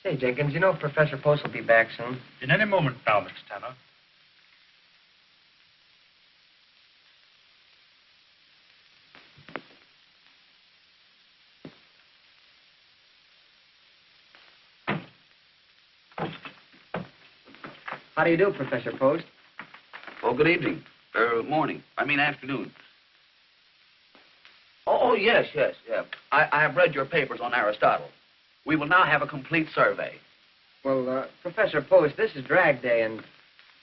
Say, Jenkins, you know Professor Post will be back soon. In any moment now, Mr. Tanner. How do you do, Professor Post? Oh, good evening. Morning. I mean afternoon. Oh, yes. I have read your papers on Aristotle. We will now have a complete survey. Well, Professor Post, this is drag day, and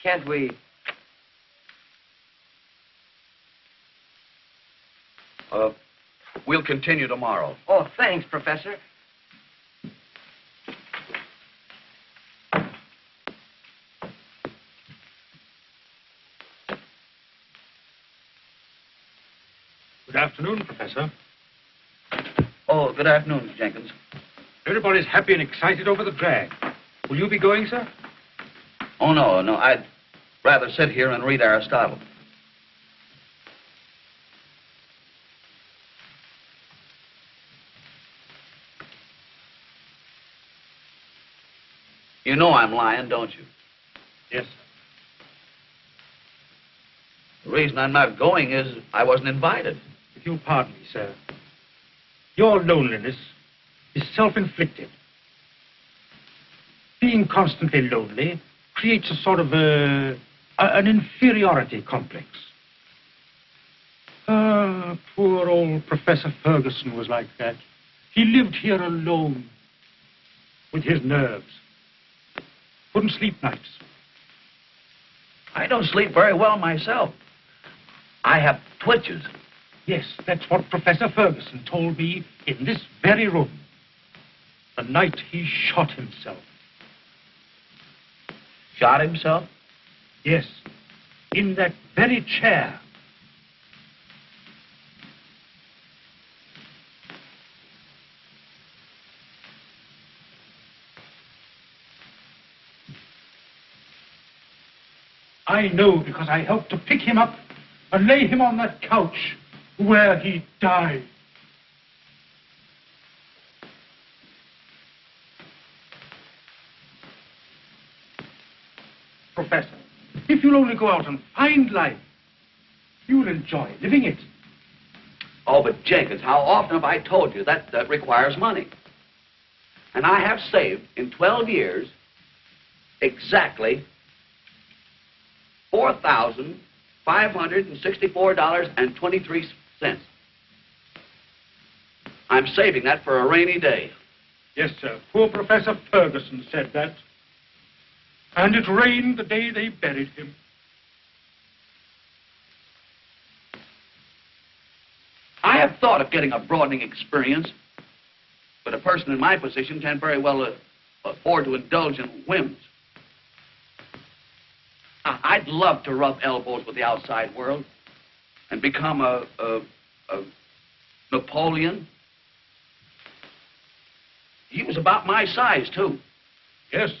can't we... We'll continue tomorrow. Oh, thanks, Professor. Good afternoon, Professor. Oh, good afternoon, Jenkins. Everybody's happy and excited over the drag. Will you be going, sir? Oh, no. I'd rather sit here and read Aristotle. You know I'm lying, don't you? Yes, sir. The reason I'm not going is I wasn't invited. If you'll pardon me, sir, your loneliness is self-inflicted. Being constantly lonely creates a sort of an inferiority complex. Poor old Professor Ferguson was like that. He lived here alone with his nerves. Couldn't sleep nights. I don't sleep very well myself. I have twitches. Yes, that's what Professor Ferguson told me in this very room. The night he shot himself. Shot himself? Yes, in that very chair. I know because I helped to pick him up and lay him on that couch where he died. Professor, if you'll only go out and find life, you'll enjoy living it. Oh, but Jenkins, how often have I told you that requires money? And I have saved in 12 years exactly $4,564.23. I'm saving that for a rainy day. Yes, sir. Poor Professor Ferguson said that. And it rained the day they buried him. I have thought of getting a broadening experience, but a person in my position can't very well afford to indulge in whims. I'd love to rub elbows with the outside world and become a Napoleon. He was about my size, too. Yes, sir.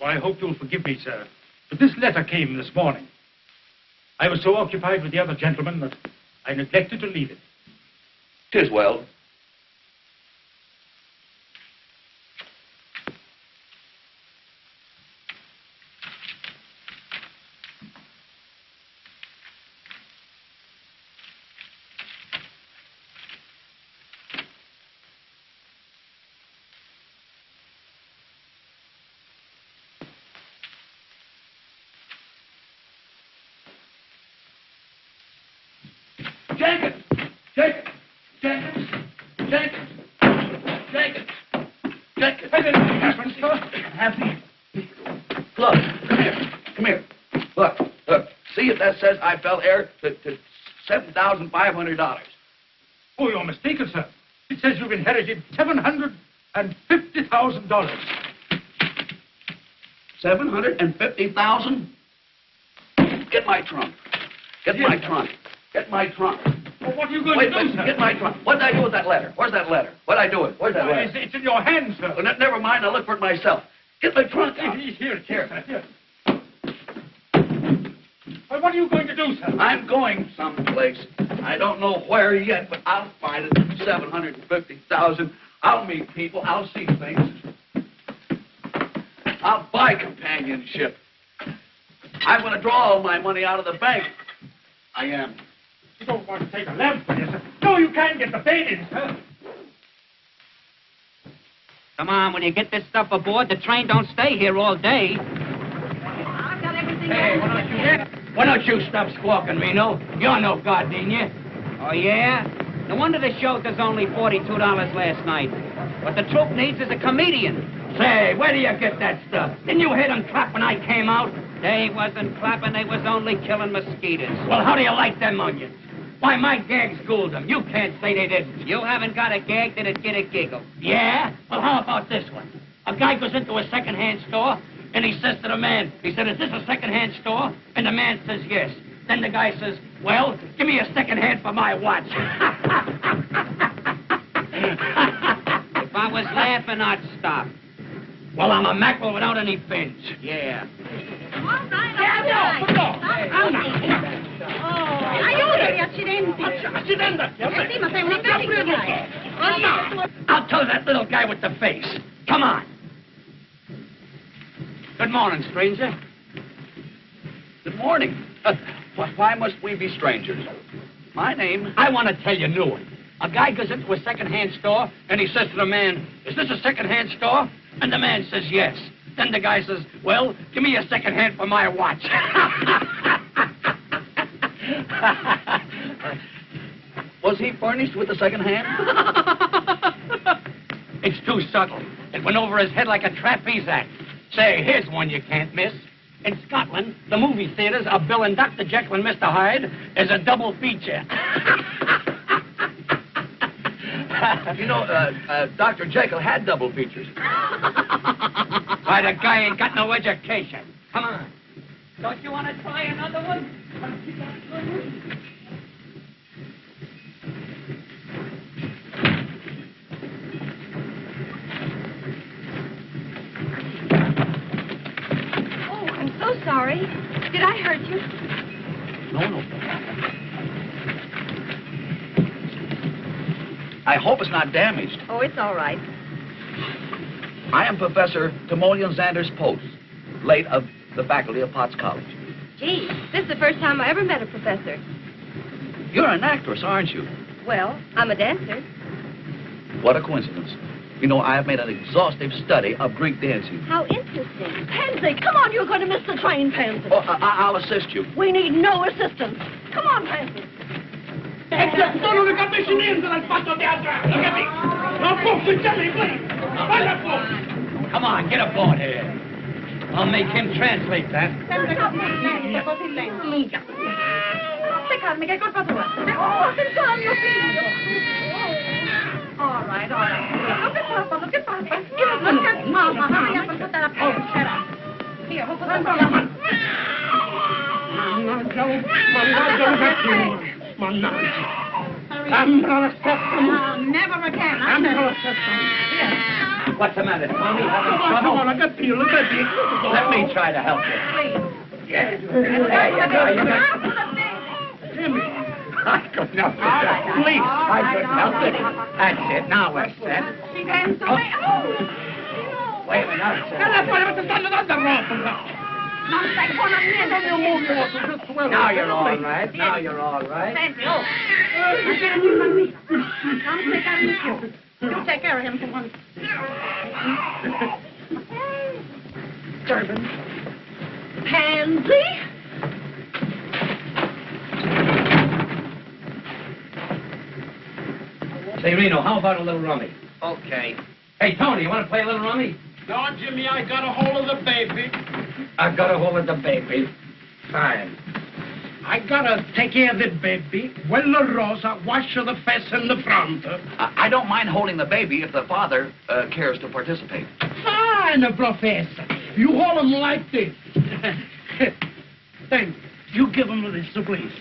I hope you'll forgive me, sir, but this letter came this morning. I was so occupied with the other gentleman that I neglected to leave it. 'Tis well. That says I fell heir to $7,500. Oh, you're mistaken, sir. It says you've inherited $750,000. $750,000? Get my trunk. Get my trunk. Get my trunk. Well, what are you going Wait, to do, sir? get my trunk. What did I do with that letter? Where's that letter? What did I do with it? Where's that letter? It's in your hands, sir. Well, never mind. I'll look for it myself. Get my trunk out. Here, sir. Here. Well, what are you going to do, sir? I'm going someplace. I don't know where yet, but I'll find it. 750,000. I'll meet people. I'll see things. I'll buy companionship. I'm going to draw all my money out of the bank. I am. You don't want to take a lamp for you, sir. No, you can't get the paint in, sir. Come on, when you get this stuff aboard, the train don't stay here all day. I've got everything. Hey, why don't you stop squawking, Reno? You're no god, ain't you? Oh, yeah? No wonder the show does only $42 last night. What the troupe needs is a comedian. Say, where do you get that stuff? Didn't you hear them clap when I came out? They wasn't clapping, they was only killing mosquitoes. Well, how do you like them onions? Why, my gags schooled them. You can't say they didn't. You haven't got a gag that'd get a giggle. Yeah? Well, how about this one? A guy goes into a second-hand store, and he says to the man, he said, is this a second-hand store? And the man says, yes. Then the guy says, well, give me a second-hand for my watch. If I was laughing, I'd stop. Well, I'm a mackerel without any fins. Yeah. All right. Aiutami, accidenti. Sì, ma sei un imbecille. I'll tell that little guy with the face. Come on. Good morning, stranger. Good morning. Why must we be strangers? My name... I want to tell you a new one. A guy goes into a second-hand store, and he says to the man, is this a second-hand store? And the man says, yes. Then the guy says, well, give me a second-hand for my watch. Was he furnished with a second hand? It's too subtle. It went over his head like a trapeze act. Say, here's one you can't miss. In Scotland, the movie theaters are billing Dr. Jekyll and Mr. Hyde as a double feature. You know, Dr. Jekyll had double features. Why, the guy ain't got no education. Come on. Don't you want to try another one? Oh, I'm so sorry. Did I hurt you? No. I hope it's not damaged. Oh, it's all right. I am Professor Timoleon Xander's Post, late of the faculty of Potts College. Gee, this is the first time I ever met a professor. You're an actress, aren't you? Well, I'm a dancer. What a coincidence. You know, I have made an exhaustive study of Greek dancing. How interesting. Pansy, come on, you're going to miss the train, Pansy. Oh, I'll assist you. We need no assistance. Come on, Pansy. Sono le cabecine dal fatto teatro. Look at me. No, please. Come on, get aboard here. I'll make him translate that. Sempre così lento. Mica. Stai calmi, che è colpa tua. Oh, attenzione al mio figlio. All right. Look at Papa. Look at Mama. Hurry up and put that up there. Shut up. Here, hold on. Never again. What's the matter, Tommy? Having trouble? Let me try to help you. Yeah. There you go. I couldn't help it. Please, I couldn't help it. That's it. Now we're set. Wait a minute. Now it's set. Now you're all right. Now you're all right. Senti, oh. Non sprecare di più. You take care of him for once. Durbin. Pansy? Say, Reno, how about a little rummy? Okay. Hey, Tony, you want to play a little rummy? No, Jimmy, I got a hold of the baby. I got a hold of the baby. Fine. I gotta take care of the baby. Quella rosa, wash the face in the front. I don't mind holding the baby if the father cares to participate. Fine, Professor. You hold him like this. Thank you. You give him this, please.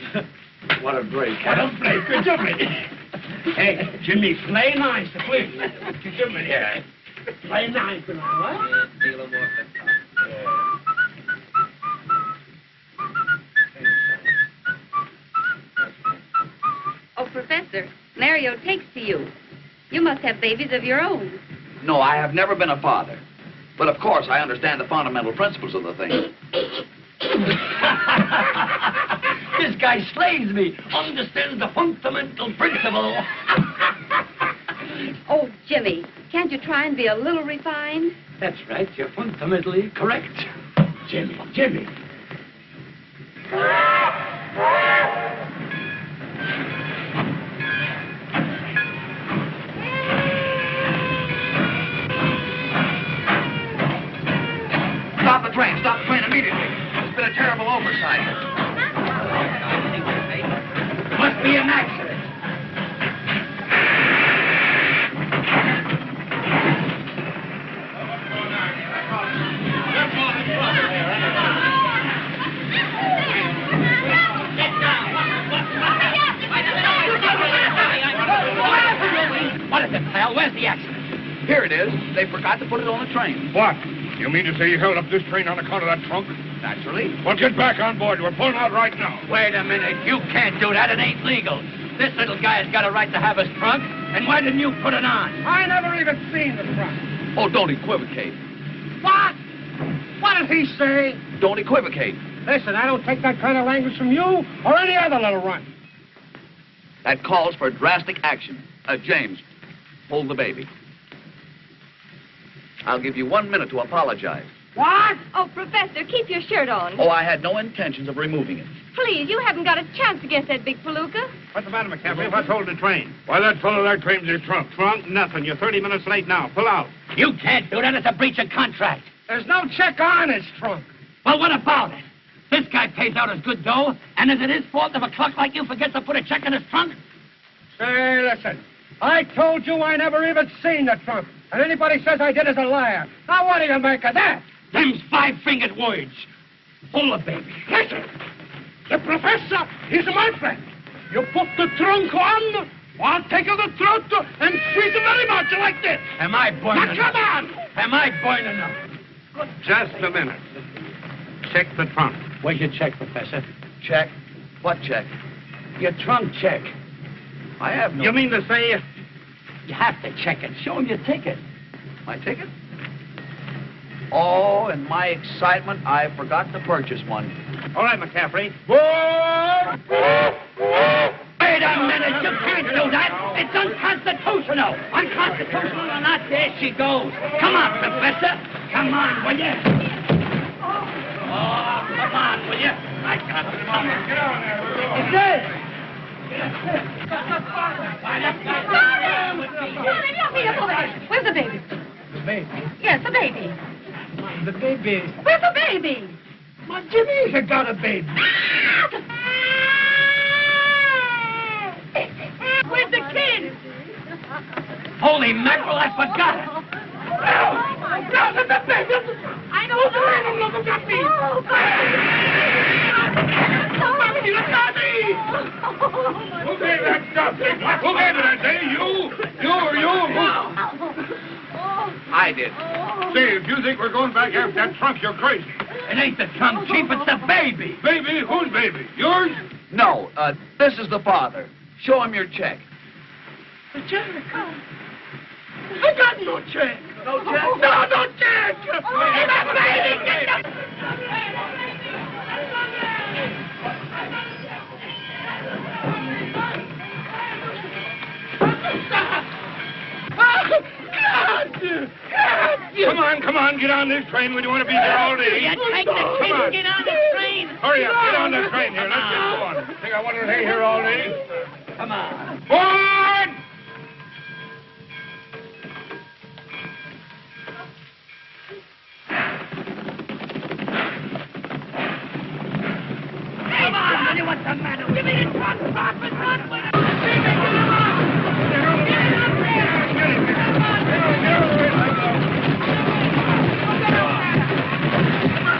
What a break. What a break. Jimmy. Hey, Jimmy, play nice, please. Jimmy, yeah. Play nice, what? Oh, Professor, Mario takes to you. You must have babies of your own. No, I have never been a father. But of course, I understand the fundamental principles of the thing. This guy slays me. Understands the fundamental principle. Oh, Jimmy, can't you try and be a little refined? That's right. You're fundamentally correct. Jimmy. Stop the train immediately. It's been a terrible oversight. Must be an accident. What is it, pal? Where's the accident? Here it is. They forgot to put it on the train. What? You mean to say you held up this train on account of that trunk? Naturally. Well, get back on board. We're pulling out right now. Wait a minute. You can't do that. It ain't legal. This little guy's got a right to have his trunk. And why didn't you put it on? I never even seen the trunk. Oh, don't equivocate. What? What did he say? Don't equivocate. Listen, I don't take that kind of language from you or any other little runt. That calls for drastic action. James, hold the baby. I'll give you 1 minute to apologize. What? Oh, Professor, keep your shirt on. Oh, I had no intentions of removing it. Please, you haven't got a chance against that big palooka. What's the matter, McCaffrey? What's holding the train? Why, that fellow there claims his trunk. Trunk? Nothing. You're 30 minutes late now. Pull out. You can't do that. It's a breach of contract. There's no check on his trunk. Well, what about it? This guy pays out his good dough, and is it his fault if a clerk like you forgets to put a check in his trunk? Say, listen. I told you I never even seen the trunk. And anybody says I did is a liar. Now, what do you make of that? Them's five-fingered words. Pull the baby. Listen. The professor is my friend. You put the trunk on, I'll take out the throat and squeeze it very much like this. Am I burning Now, come on. Am I burning up? Just a minute. Check the trunk. Where's your check, Professor? Check? What check? Your trunk check. I have no... You mean to say... You have to check it. Show him your ticket. My ticket? Oh, in my excitement, I forgot to purchase one. All right, McCaffrey. Wait a minute. You can't do that. It's unconstitutional. Unconstitutional or not, there she goes. Come on, Professor. Come on, will you? Oh, come on, will you? I got it. Come on. Get on there. It's dead. Where's the baby? The baby? Yes, the baby. The baby? Where's the baby? My Jimmy's got a baby. Where's the kid? Holy mackerel, I forgot it. No, the baby. I know. Look at me. Who gave that stuff? Who gave it, I say? You? I did. Say, if you think we're going back after that trunk, you're crazy. It ain't the trunk, Chief, it's the baby. Baby? Whose baby? Yours? No, this is the father. Show him your check. The check? I got no check. No check? No check. Come on, get on this train. We don't want to be here all day. You take the kid and get on the train. Hurry up, get on the train here. Let's get going. Think I want to stay here all day? Come on. Forward! Come on, Billy, what's the matter with you? Run.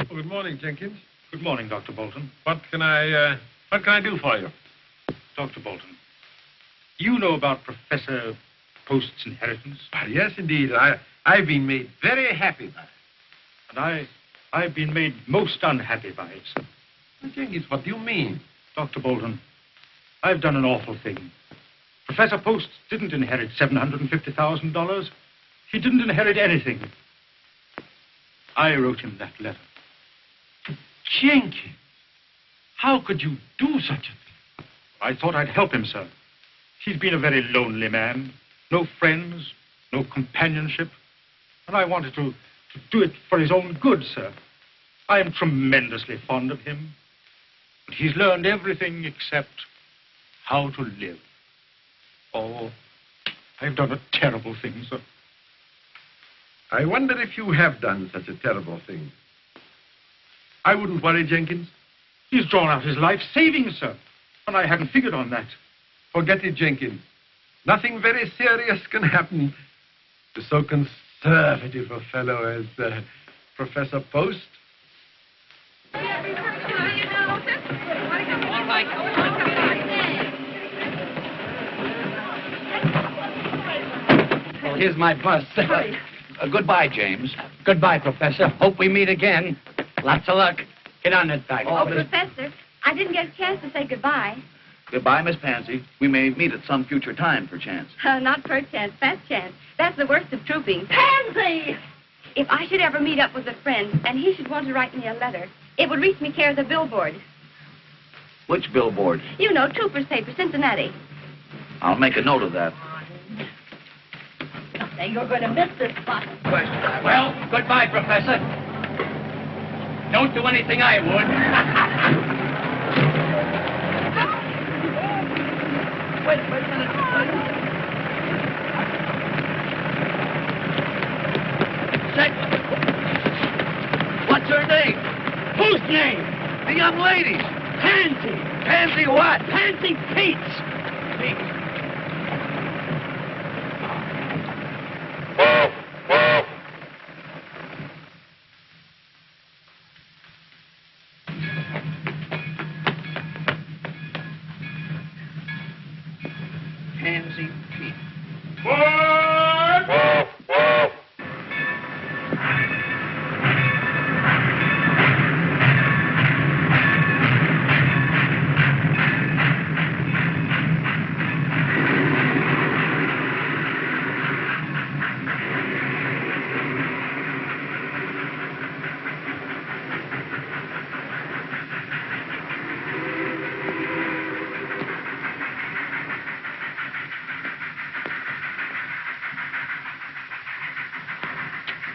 Good morning, Jenkins. Good morning, Dr. Bolton. What can I do for you? Dr. Bolton, you know about Professor Post's inheritance? Yes, indeed. I've been made very happy by it. And I've been made most unhappy by it, sir. Jenkins, what do you mean? Dr. Bolton, I've done an awful thing. Professor Post didn't inherit $750,000. He didn't inherit anything. I wrote him that letter. Jenkins, how could you do such a thing? I thought I'd help him, sir. He's been a very lonely man. No friends, no companionship. And I wanted to do it for his own good, sir. I am tremendously fond of him. But he's learned everything except how to live. Oh, I've done a terrible thing, sir. I wonder if you have done such a terrible thing. I wouldn't worry, Jenkins. He's drawn out his life savings, sir. And I hadn't figured on that. Forget it, Jenkins. Nothing very serious can happen to so conservative a fellow as Professor Post. All right, come on. Well, here's my bus. Goodbye, James. Goodbye, Professor. Hope we meet again. Lots of luck. Get on that bike. Oh, Professor, I didn't get a chance to say goodbye. Goodbye, Miss Pansy. We may meet at some future time, perchance. Not perchance, fast chance. That's the worst of trooping. Pansy! If I should ever meet up with a friend and he should want to write me a letter, it would reach me care of the billboard. Which billboard? You know, Trooper's paper, Cincinnati. I'll make a note of that. Now you're going to miss this bus. Well, goodbye, Professor. Don't do anything I would. Wait a minute. Sedgwick. What's her name? Whose name? The young lady's. Pansy. Pansy what? Pansy Peets. Peets. Pansy Peets.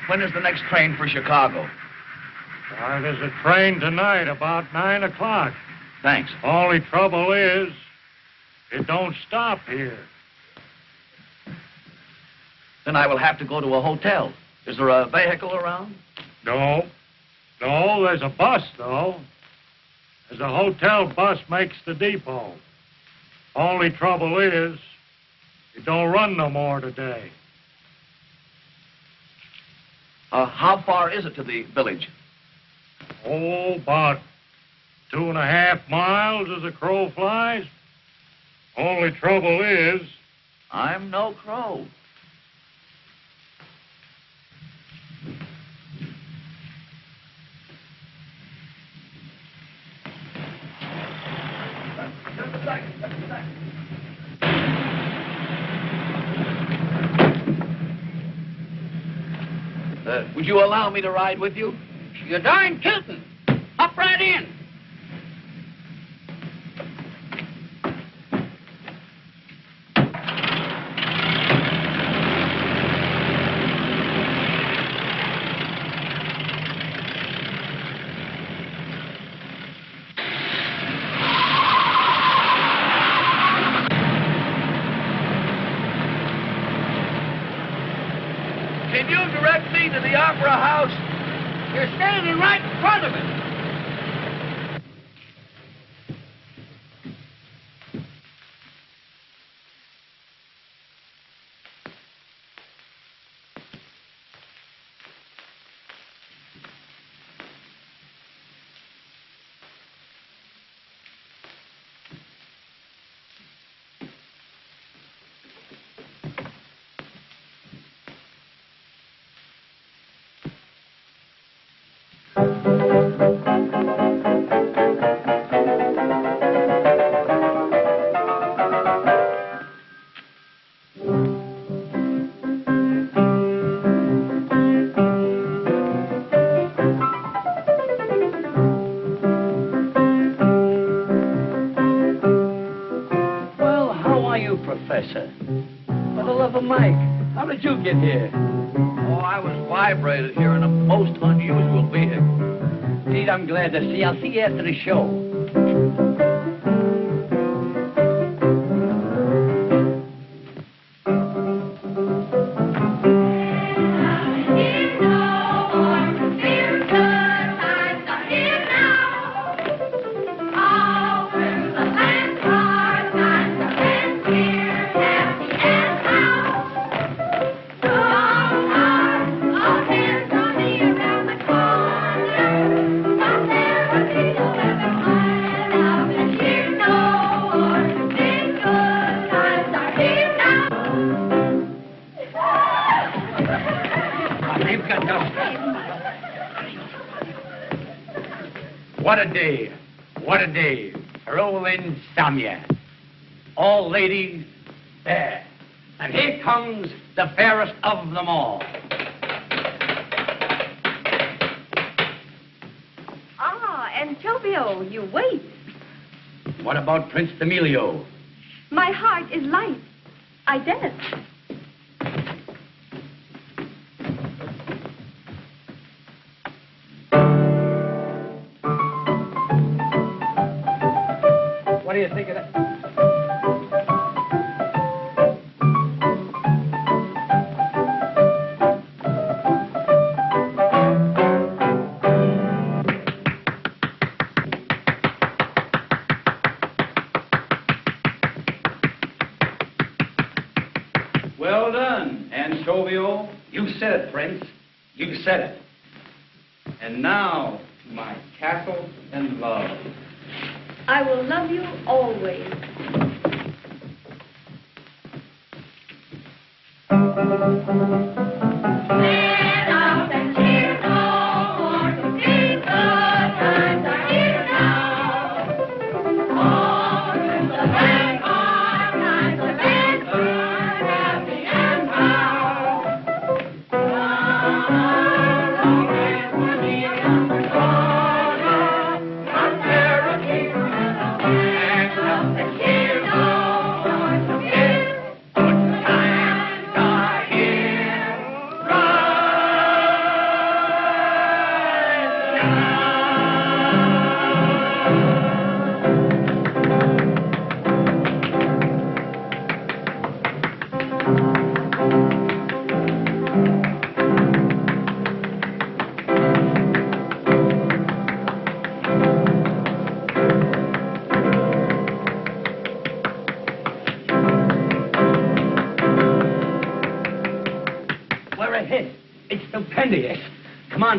When is the next train for Chicago? There's a train tonight about 9 o'clock. Thanks. Only trouble is, it don't stop here. Then I will have to go to a hotel. Is there a vehicle around? No, there's a bus, though. There's a hotel bus makes the depot. Only trouble is, it don't run no more today. How far is it to the village? Oh, about 2.5 miles as a crow flies. Only trouble is... I'm no crow. Would you allow me to ride with you? You're darn tootin'. Hop right in. Can you direct me to the Opera House? You're standing right in front of it. Professor? For the love of Mike, how did you get here? Oh, I was vibrated here in a most unusual vehicle. Pete, I'm glad to see you. I'll see you after the show. What a day. What a day. Roll in Samya. All ladies there. And here comes the fairest of them all. Ah, Antonio, you wait. What about Prince Emilio? My heart is light. I dance. What do you think of that? Well done, Antonio. You said it, Prince. You said it. And now, my castle and love. I will love you always.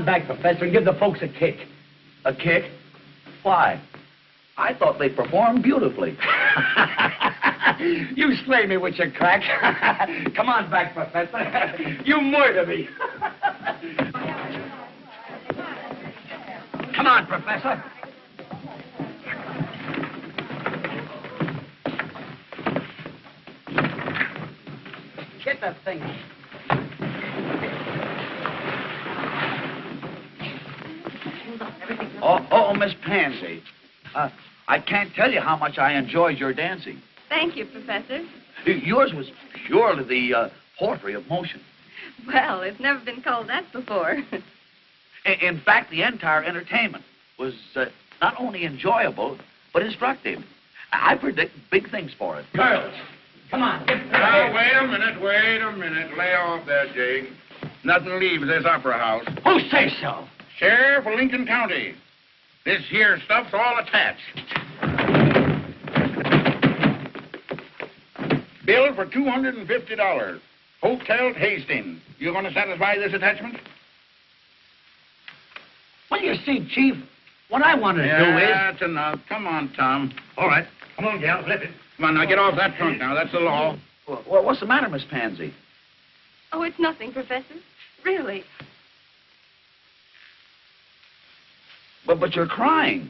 Back, Professor, and give the folks a kick. A kick? Why? I thought they performed beautifully. You slay me with your crack. Come on back, Professor. You murder me. Come on, Professor. Get that thing. Oh, Miss Pansy. I can't tell you how much I enjoyed your dancing. Thank you, Professor. Yours was purely the poetry of motion. Well, it's never been called that before. In fact, the entire entertainment was not only enjoyable, but instructive. I predict big things for it. Girls, come on. Now, wait a minute. Lay off there, Jake. Nothing leaves this opera house. Who says so? Sheriff of Lincoln County. This here stuff's all attached. Bill for $250. Hotel Hastings. You going to satisfy this attachment? Well, you see, Chief, what I want to do is... That's enough. Come on, Tom. All right. Come on, gal. Flip it. Come on, now get off that trunk now. That's the law. Well, what's the matter, Miss Pansy? Oh, it's nothing, Professor. Really. But you're crying.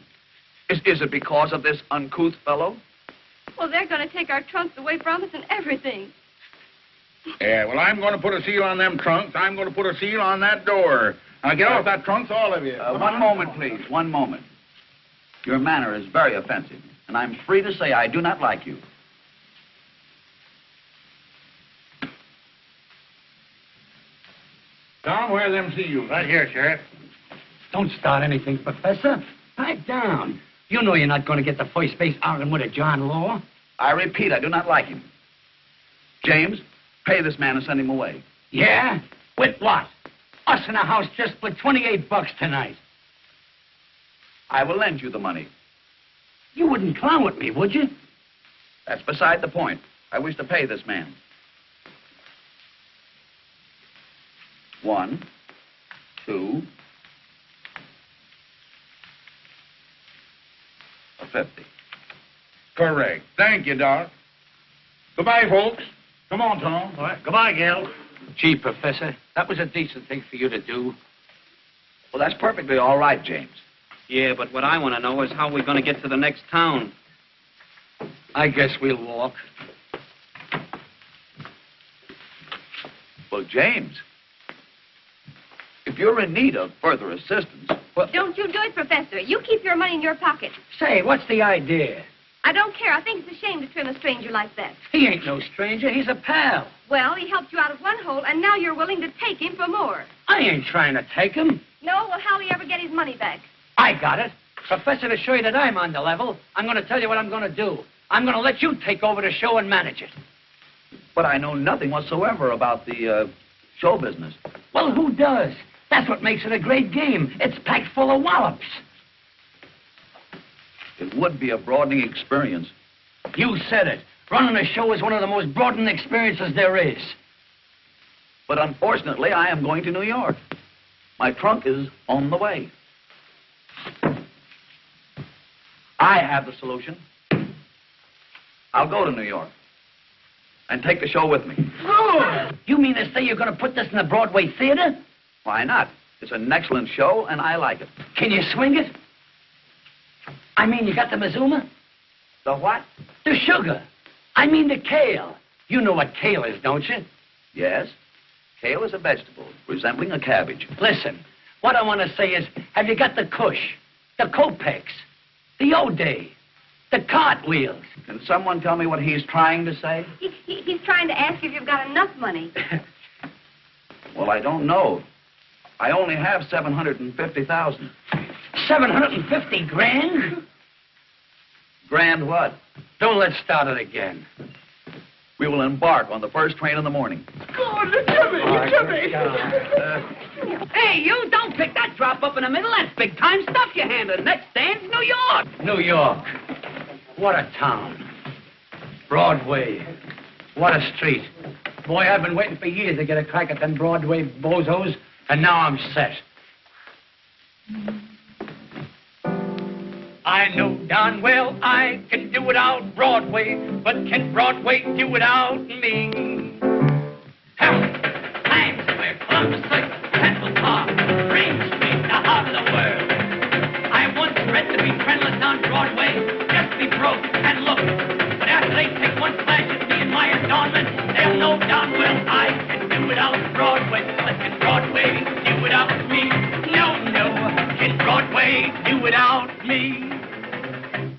Is it because of this uncouth fellow? Well, they're going to take our trunks away from us and everything. Yeah, well, I'm going to put a seal on them trunks. I'm going to put a seal on that door. Now, get off that trunks, all of you. One moment, please. One moment. Your manner is very offensive, and I'm free to say I do not like you. Tom, where are them seals? Right here, Sheriff. Don't start anything, Professor. Pipe down. You know you're not going to get the first base arguing with a John Law. I repeat, I do not like him. James, pay this man and send him away. Yeah? With what? Us in the house just split $28 tonight. I will lend you the money. You wouldn't clown with me, would you? That's beside the point. I wish to pay this man. 1, 2, $50. Correct. Thank you, Doc. Goodbye, folks. Come on, Tom. All right. Goodbye, Gil. Gee, Professor, that was a decent thing for you to do. Well, that's perfectly all right, James. Yeah, but what I want to know is how we're going to get to the next town. I guess we'll walk. Well, James, if you're in need of further assistance... Well, Don't you do it, Professor. You keep your money in your pocket. say, what's the idea? I don't care. I think it's a shame to trim a stranger like that. He ain't no stranger. He's a pal. Well, he helped you out of one hole, and now you're willing to take him for more. I ain't trying to take him. No? Well, how'll he ever get his money back? I got it. Professor, to show you that I'm on the level, I'm going to tell you what I'm going to do. I'm going to let you take over the show and manage it. But I know nothing whatsoever about the show business. Well, who does? That's what makes it a great game. It's packed full of wallops. It would be a broadening experience. You said it. Running a show is one of the most broadening experiences there is. But unfortunately, I am going to New York. My trunk is on the way. I have the solution. I'll go to New York and take the show with me. Oh! You mean to say you're going to put this in the Broadway theater? Why not? It's an excellent show, and I like it. Can you swing it? I mean, you got the mazuma? The what? The sugar. I mean the kale. You know what kale is, don't you? Yes. Kale is a vegetable, resembling a cabbage. Listen, what I want to say is, have you got the Kush, the Kopex, the O'Day, the cartwheels? Can someone tell me what he's trying to say? He's trying to ask if you've got enough money. Well, I don't know. I only have $750,000. 750 grand? Grand what? Don't let's start it again. We will embark on the first train in the morning. Good, Jimmy. Hey, you, don't pick that drop up in the middle. That's big time stuff you're handling. Next stand's New York. New York. What a town. Broadway. What a street. Boy, I've been waiting for years to get a crack at them Broadway bozos, and now I'm set. I know darn well I can do without Broadway, but can Broadway do without me? Times Square, Columbus Circle, Central Park, Green Street, the heart of the world. I once read to be friendless on Broadway, just be broke and look. But after they take one flash at me in my adornment, they'll know darn well I can do without Broadway, but can Broadway do without me? No, can Broadway do without me?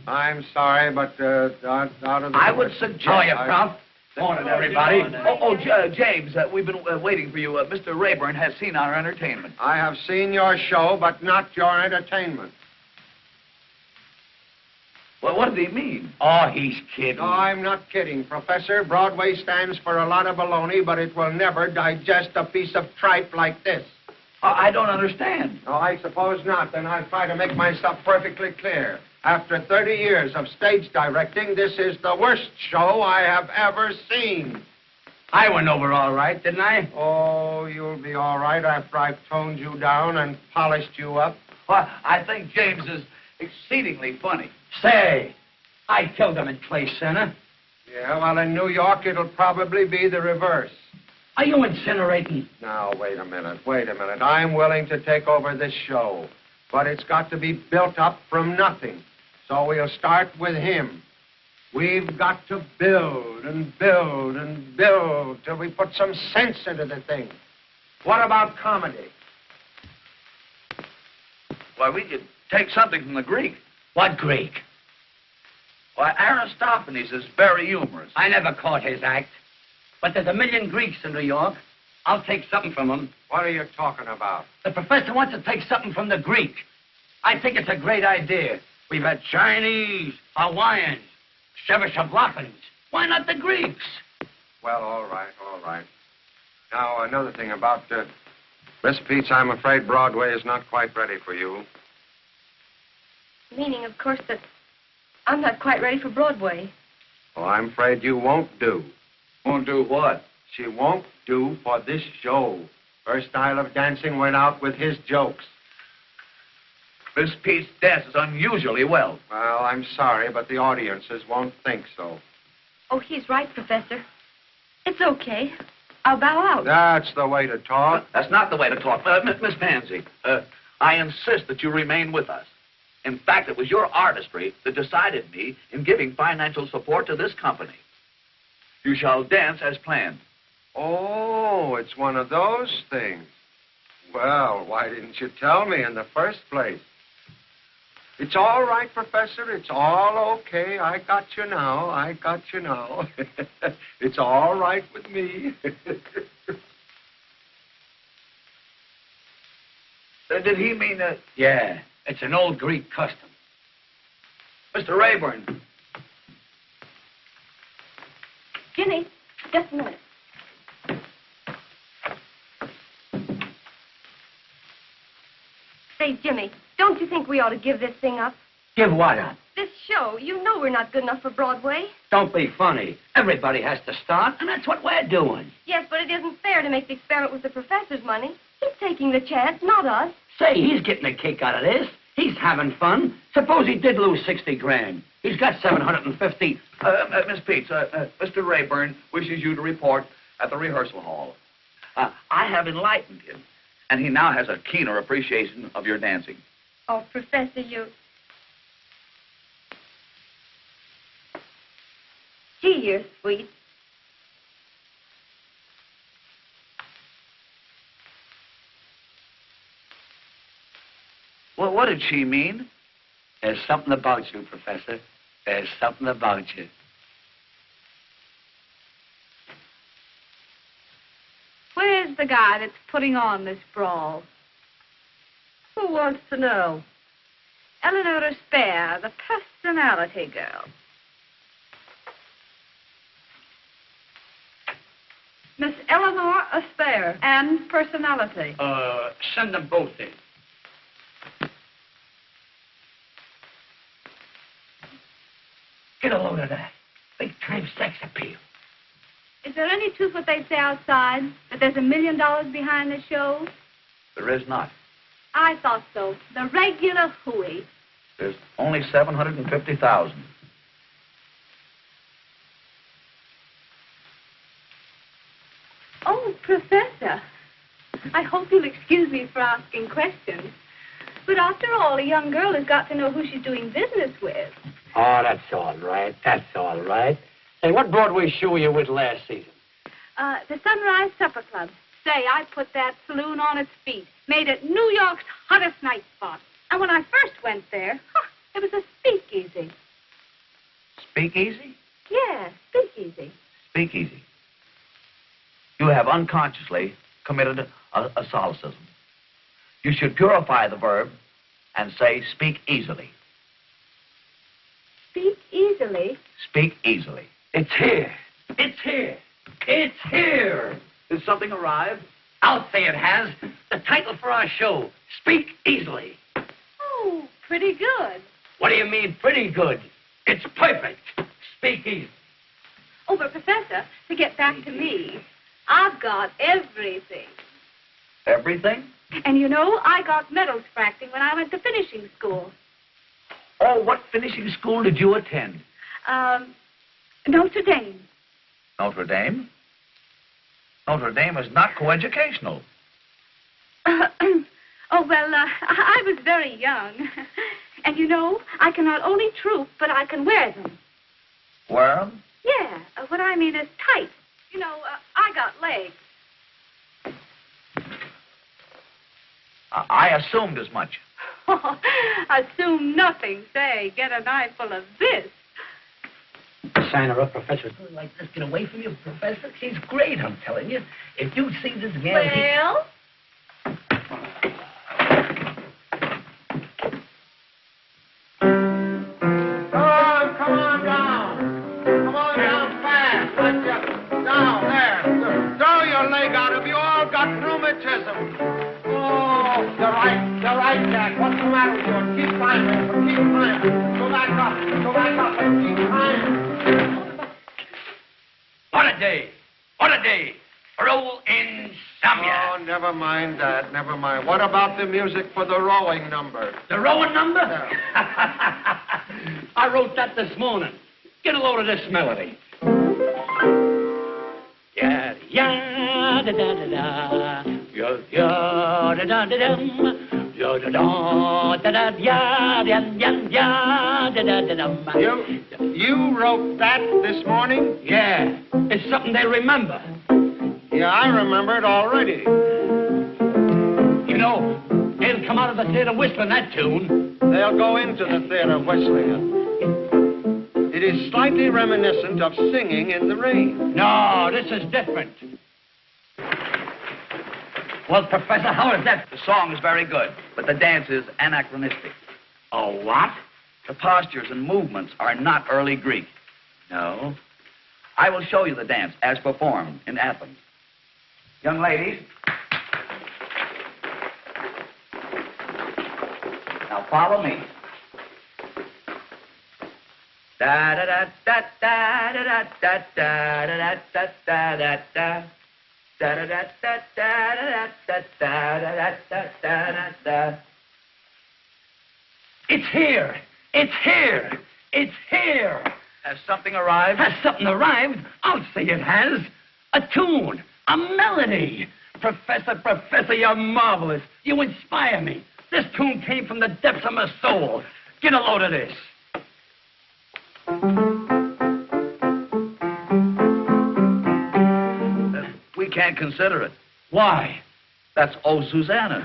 I'm sorry, but out of the... I would suggest... How are you, Prof? Morning, everybody. James, we've been waiting for you. Mr. Rayburn has seen our entertainment. I have seen your show, but not your entertainment. Well, what did he mean? Oh, he's kidding. No, I'm not kidding, Professor. Broadway stands for a lot of baloney, but it will never digest a piece of tripe like this. I don't understand. No, I suppose not. Then I'll try to make myself perfectly clear. After 30 years of stage directing, this is the worst show I have ever seen. I went over all right, didn't I? Oh, you'll be all right after I've toned you down and polished you up. Well, I think James is exceedingly funny. Say, I killed him in Clay Center. Yeah, well, in New York, it'll probably be the reverse. Are you incinerating? Now, wait a minute. I'm willing to take over this show, but it's got to be built up from nothing. So we'll start with him. We've got to build and build and build till we put some sense into the thing. What about comedy? Well, we could take something from the Greek. What Greek? Well, Aristophanes is very humorous. I never caught his act. But there's a million Greeks in New York. I'll take something from him. What are you talking about? The professor wants to take something from the Greek. I think it's a great idea. We've had Chinese, Hawaiians, Czechoslovakians. Why not the Greeks? Well, all right, all right. Now, another thing about Miss Peets, I'm afraid Broadway is not quite ready for you. Meaning, of course, that I'm not quite ready for Broadway. Well, I'm afraid you won't do. Won't do what? She won't do for this show. Her style of dancing went out with his jokes. Miss Peets dances unusually well. Well, I'm sorry, but the audiences won't think so. Oh, he's right, Professor. It's okay. I'll bow out. That's the way to talk. That's not the way to talk. Miss Pansy, I insist that you remain with us. In fact, it was your artistry that decided me in giving financial support to this company. You shall dance as planned. Oh, it's one of those things. Well, why didn't you tell me in the first place? It's all right, Professor. It's all okay. I got you now. I got you now. It's all right with me. Did he mean that? Yeah, it's an old Greek custom. Mr. Rayburn. Jimmy, just a minute. Say, Jimmy, don't you think we ought to give this thing up? Give what up? This show. You know we're not good enough for Broadway. Don't be funny. Everybody has to start, and that's what we're doing. Yes, but it isn't fair to make the experiment with the professor's money. He's taking the chance, not us. Say, he's getting a kick out of this. He's having fun. Suppose he did lose 60 grand. He's got 750. Miss Peets, Mr. Rayburn wishes you to report at the rehearsal hall. I have enlightened him, and he now has a keener appreciation of your dancing. Oh, Professor, you... Gee, you're sweet. Well, what did she mean? There's something about you, Professor. There's something about you. Where's the guy that's putting on this brawl? Who wants to know? Eleanor Spare, the personality girl. Miss Eleanor Aspare and personality. Send them both in. Get a load of that. Big-time sex appeal. Is there any truth what they say outside? That there's $1 million behind the show? There is not. I thought so. The regular hooey. There's only 750,000. Oh, Professor. I hope you'll excuse me for asking questions. But after all, a young girl has got to know who she's doing business with. Oh, that's all right. That's all right. Hey, what Broadway show were you with last season? The Sunrise Supper Club. Say, I put that saloon on its feet. Made it New York's hottest night spot. And when I first went there, it was a speakeasy. Speakeasy? Yeah, speakeasy. Speakeasy. You have unconsciously committed a solecism. You should purify the verb and say speak easily. Speak easily? Speak easily. It's here. It's here. It's here. Did something arrive? I'll say it has. The title for our show, Speak Easily. Oh, pretty good. What do you mean, pretty good? It's perfect. Speak easy. Oh, but Professor, to get back to me, I've got everything. Everything? And you know, I got medals for acting when I went to finishing school. Oh, what finishing school did you attend? Notre Dame. Notre Dame? Notre Dame is not coeducational. Oh, well, I was very young. And you know, I can not only troupe, but I can wear them. Wear them? Yeah, what I mean is tight. You know, I got legs. I assumed as much. Assume nothing. Say, get an eyeful of this. sign her up, Professor. Like this, get away from you, Professor. She's great, I'm telling you. If you see this gal... Well? Come on down. Come on down fast. Let's you down there. Throw your leg out. Have you all got rheumatism? Oh, you're right, Jack. What's the matter with you? Keep climbing. Keep climbing. Go back up, and keep climbing. What a day for old insomnia. Oh, never mind that. Never mind. What about the music for the rowing number? The rowing number? Yeah. I wrote that this morning. Get a load of this melody. Yeah, yeah, da da da da. Yeah, yeah, da da da dum. Yeah, da da da da yeah, yeah, yeah, da da da dum. You wrote that this morning? Yeah, it's something they remember. Yeah, I remember it already. You know, they'll come out of the theater whistling that tune. They'll go into the theater whistling it. It is slightly reminiscent of singing in the rain. No, this is different. Well, Professor, how is that? The song is very good, but the dance is anachronistic. Oh, what? The postures and movements are not early Greek. No. I will show you the dance as performed in Athens. Young ladies. Now follow me. Da da da da da da da da da da da da da da. Da da da da da da da da da da. It's here. It's here. It's here. Has something arrived? Has something arrived? I'll say it has. A tune. A melody. Professor, you're marvelous. You inspire me. This tune came from the depths of my soul. Get a load of this. We can't consider it. Why? That's Oh Susanna.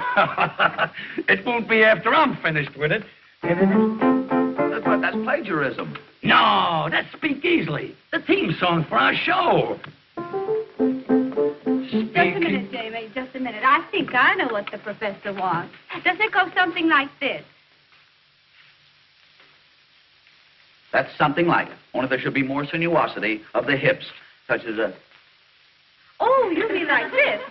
It won't be after I'm finished with it. But that's plagiarism. No, that's Speak Easily, the theme song for our show. Just a minute, Jamie, just a minute. I think I know what the professor wants. Does it go something like this? That's something like it. Only there should be more sinuosity of the hips, such as a... Oh, you mean like this?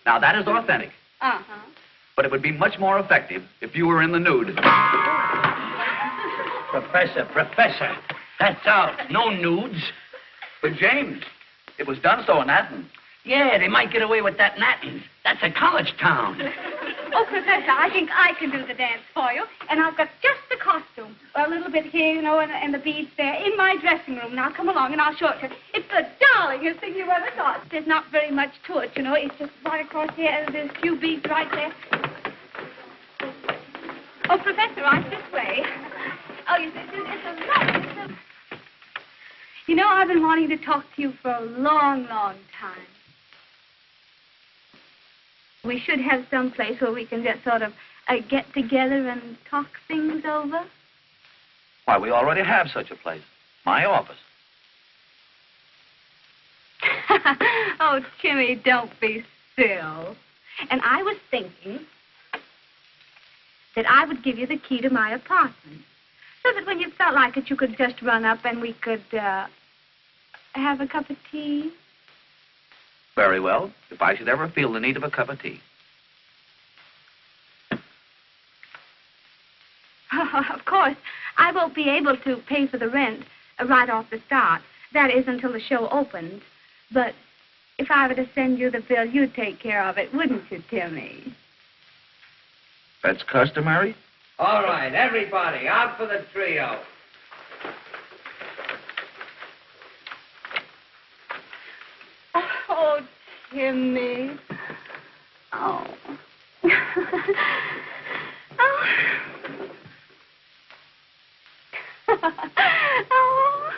Now, that is authentic. Uh-huh. But it would be much more effective if you were in the nude. Professor, that's out. No nudes. But, James, it was done so in Athens. Yeah, they might get away with that in Athens. That's a college town. Oh, Professor, I think I can do the dance for you. And I've got just the costume. A little bit here, you know, and the beads there in my dressing room. Now, come along and I'll show it to you. It's the darlingest thing you ever saw. There's not very much to it, you know. It's just right across here, and there's a few beads right there. Oh, Professor, right this way. Oh, it's a lot. You know, I've been wanting to talk to you for a long, long time. We should have some place where we can just sort of get together and talk things over. Why, we already have such a place. My office. Oh, Timmy, don't be silly. And I was thinking that I would give you the key to my apartment, so that when you felt like it, you could just run up and we could have a cup of tea. Very well, if I should ever feel the need of a cup of tea. Of course, I won't be able to pay for the rent right off the start. That is until the show opens. But if I were to send you the bill, you'd take care of it, wouldn't you, Timmy? That's customary? All right, everybody, out for the trio. Oh, Timmy. Oh. Oh. Oh.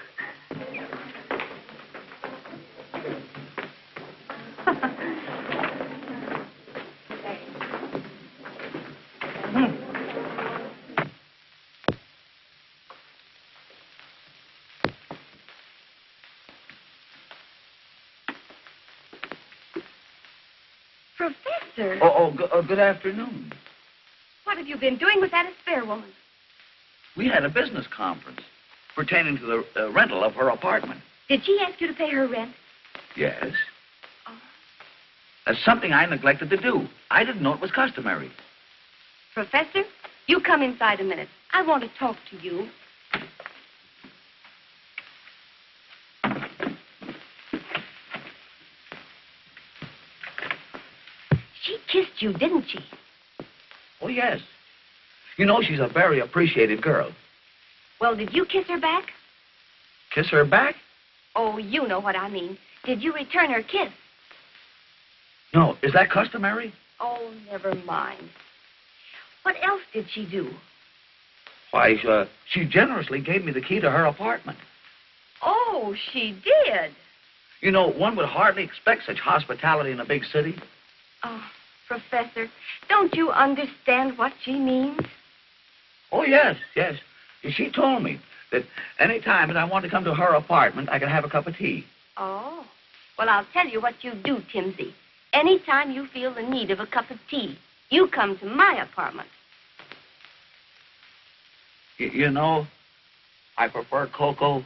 Professor, Good afternoon. what have you been doing with that spare woman? We had a business conference pertaining to the rental of her apartment. Did she ask you to pay her rent? Yes. Oh. That's something I neglected to do. I didn't know it was customary. Professor, you come inside a minute. I want to talk to you. She kissed you, didn't she? Oh, yes. You know, she's a very appreciated girl. Well, did you kiss her back? Kiss her back? Oh, you know what I mean. Did you return her kiss? No. Is that customary? Oh, never mind. What else did she do? Why, she generously gave me the key to her apartment. Oh, she did. You know, one would hardly expect such hospitality in a big city. Oh, Professor, don't you understand what she means? Oh, yes. She told me that any time that I want to come to her apartment, I can have a cup of tea. Oh. Well, I'll tell you what you do, Timsy. Anytime you feel the need of a cup of tea, you come to my apartment. You know, I prefer cocoa.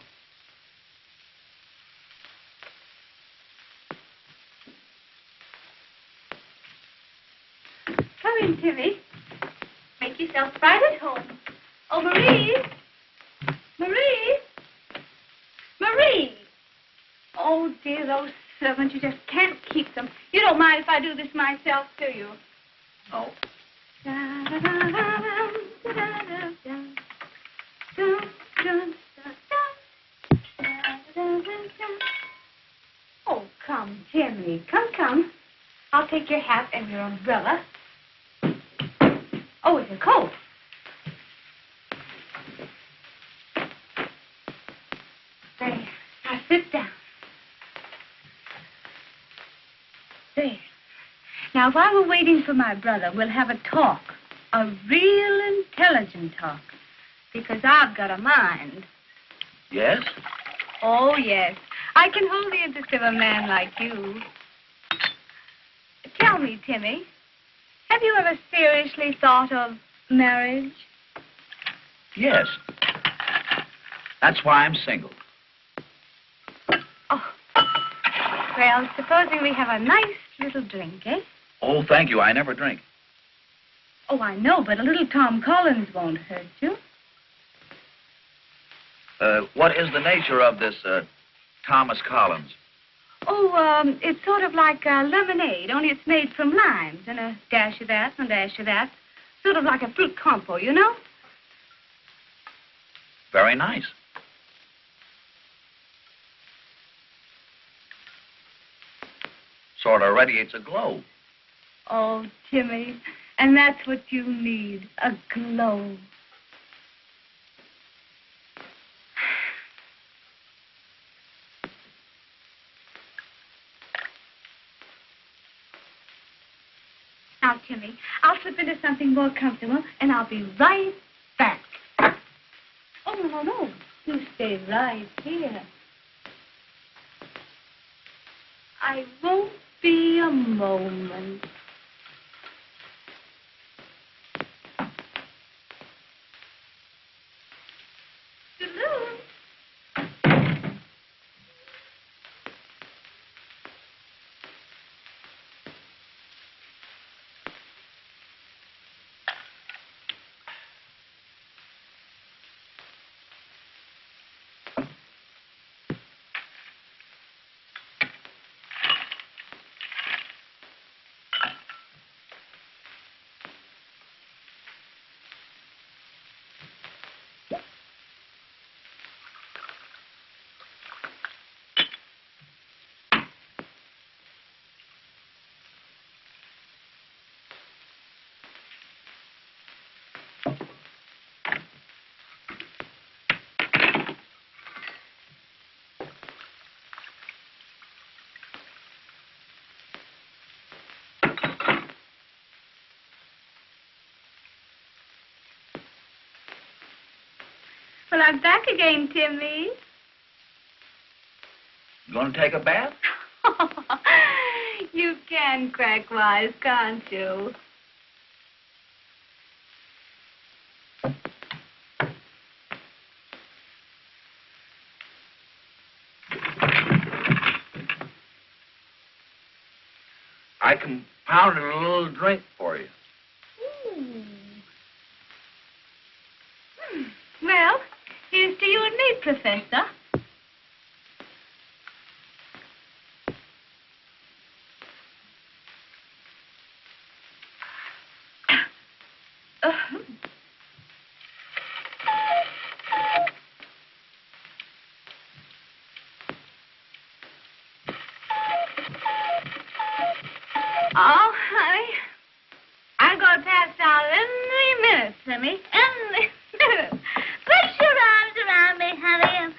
Come in, Timmy. Make yourself right at home. Oh, Marie! Marie! Marie! Oh, dear, those servants, you just can't keep them. You don't mind if I do this myself, do you? No. Oh, come, Timmy. Come. I'll take your hat and your umbrella. Oh, it's a coat. There. Now sit down. There. Now, while we're waiting for my brother, we'll have a talk. A real intelligent talk. Because I've got a mind. Yes? Oh, yes. I can hold the interest of a man like you. Tell me, Timmy, have you ever seriously thought of marriage? Yes. That's why I'm single. Oh. Well, supposing we have a nice little drink, eh? Oh, thank you. I never drink. Oh, I know, but a little Tom Collins won't hurt you. What is the nature of this, Thomas Collins? Oh, it's sort of like lemonade, only it's made from limes, and a dash of that and a dash of that. Sort of like a fruit compo, you know? Very nice. Sort of radiates a glow. Oh, Timmy, and that's what you need, a glow. Now, Timmy, I'll slip into something more comfortable, and I'll be right back. Oh, no. You stay right here. I won't be a moment. Hello. Well, I'm back again, Timmy. You going to take a bath? You can crack wise, can't you? I compounded a little drink for you. Well, here's to you and me, Professor. Oh, honey, I'm going to pass out any minute, Timmy. Any minute. Put your arms around me, honey, and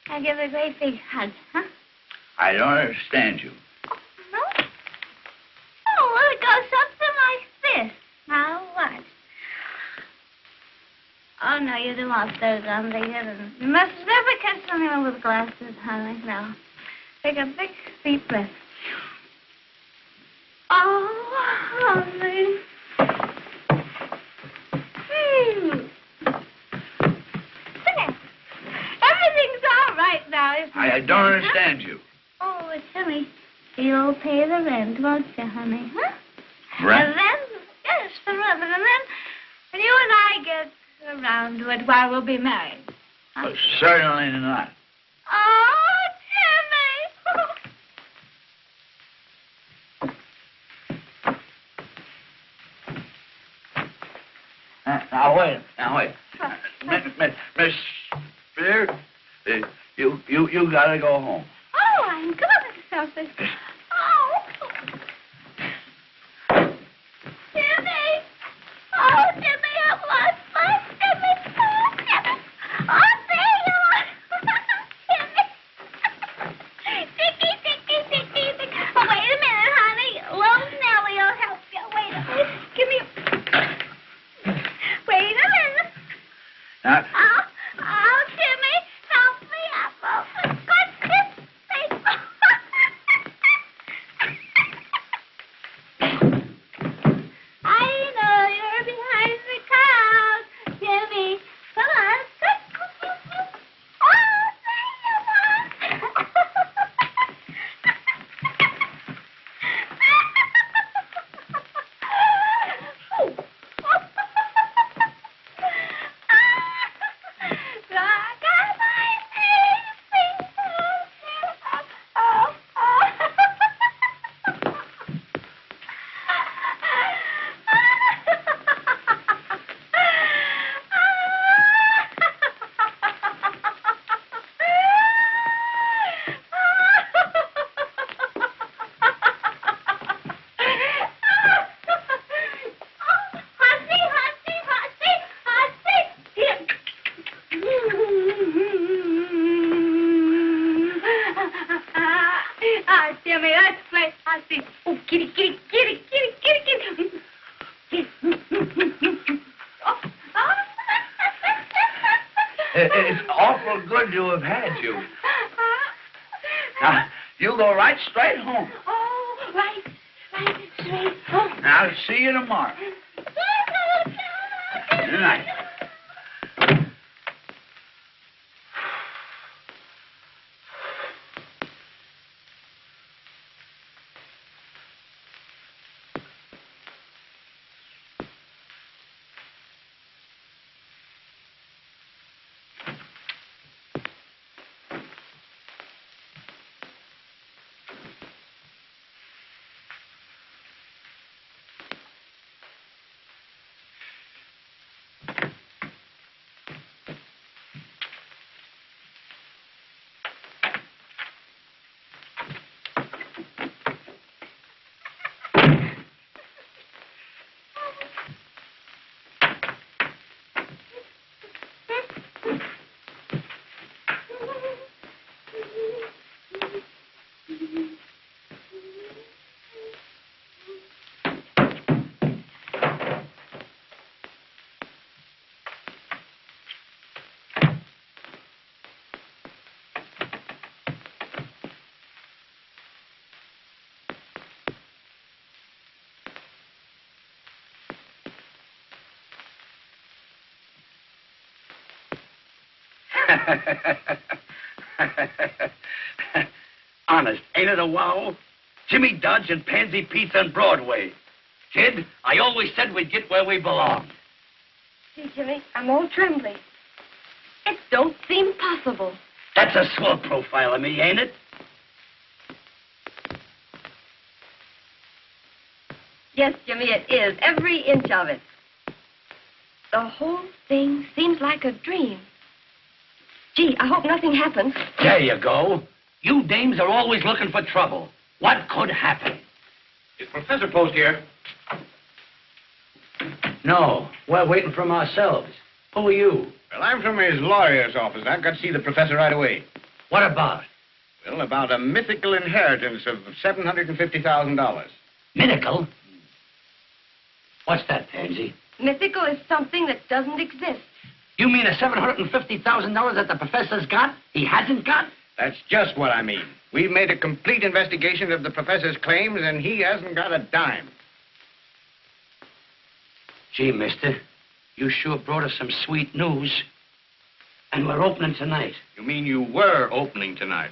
I'll give a great big hug, huh? I don't understand you. No? Oh, well, it goes something like this. Now, watch. Oh, no, you don't want those on the head. You must never catch anyone with glasses, honey. No. Take a big, deep breath. Oh, honey. There. Everything's all right now, isn't it? I don't understand you. Oh, Timmy, you'll pay the rent, won't you, honey? Huh? Rent? And then, yes, the rent. And then, when you and I get around to it, why, we'll be married. Huh? Certainly not. Oh, Timmy! Now, wait. Miss Spear, you gotta go home. Oh, I'm good at something. Oh. Timmy! Oh, Timmy, I've lost my Timmy. Oh, Timmy. Oh, there you are. Timmy. Dicky. Oh, wait a minute, honey. Lone Nellie will help you. Wait a minute. Give me a... Wait a minute. Now, Oh, Timmy, help me up. Oh, for goodness sake. I know you're behind the crowd, Timmy. Come on. Oh, there you are. Timmy, let's play Hussy. Oh, kitty. it's awful good to have had you. Now, you go right straight home. Oh, right straight home. I'll see you tomorrow. Good night. Honest, ain't it a wow? Jimmy Dodge and Pansy Peets on Broadway. Kid, I always said we'd get where we belong. See, Jimmy, I'm all trembly. It don't seem possible. That's a swell profile of me, ain't it? Yes, Jimmy, it is. Every inch of it. The whole thing seems like a dream. Gee, I hope nothing happens. There you go. You dames are always looking for trouble. What could happen? Is Professor Post here? No, we're waiting from ourselves. Who are you? Well, I'm from his lawyer's office. I've got to see the professor right away. What about? Well, about a mythical inheritance of $750,000. Mythical? What's that, Pansy? Mythical is something that doesn't exist. You mean the $750,000 that the professor's got, he hasn't got? That's just what I mean. We've made a complete investigation of the professor's claims, and he hasn't got a dime. Gee, mister, you sure brought us some sweet news. And we're opening tonight. You mean you were opening tonight?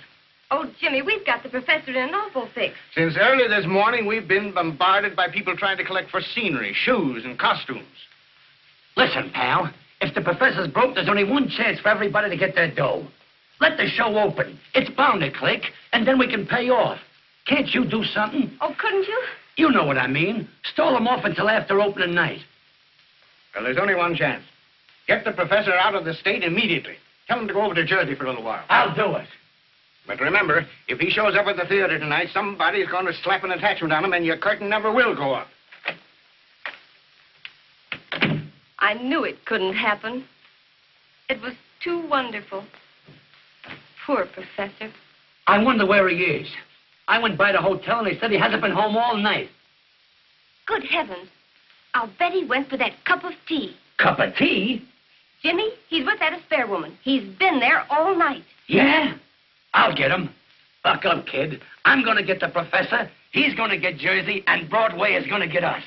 Oh, Jimmy, we've got the professor in an awful fix. Since early this morning, we've been bombarded by people trying to collect for scenery, shoes, and costumes. Listen, pal, if the professor's broke, there's only one chance for everybody to get their dough. Let the show open. It's bound to click, and then we can pay off. Can't you do something? Oh, couldn't you? You know what I mean. Stall them off until after opening night. Well, there's only one chance. Get the professor out of the state immediately. Tell him to go over to Jersey for a little while. I'll do it. But remember, if he shows up at the theater tonight, somebody's going to slap an attachment on him, and your curtain never will go up. I knew it couldn't happen. It was too wonderful. Poor professor. I wonder where he is. I went by the hotel, and they said he hasn't been home all night. Good heavens. I'll bet he went for that cup of tea. Cup of tea? Jimmy, he's with that affair woman. He's been there all night. Yeah? I'll get him. Buck up, kid. I'm going to get the professor, he's going to get Jersey, and Broadway is going to get us.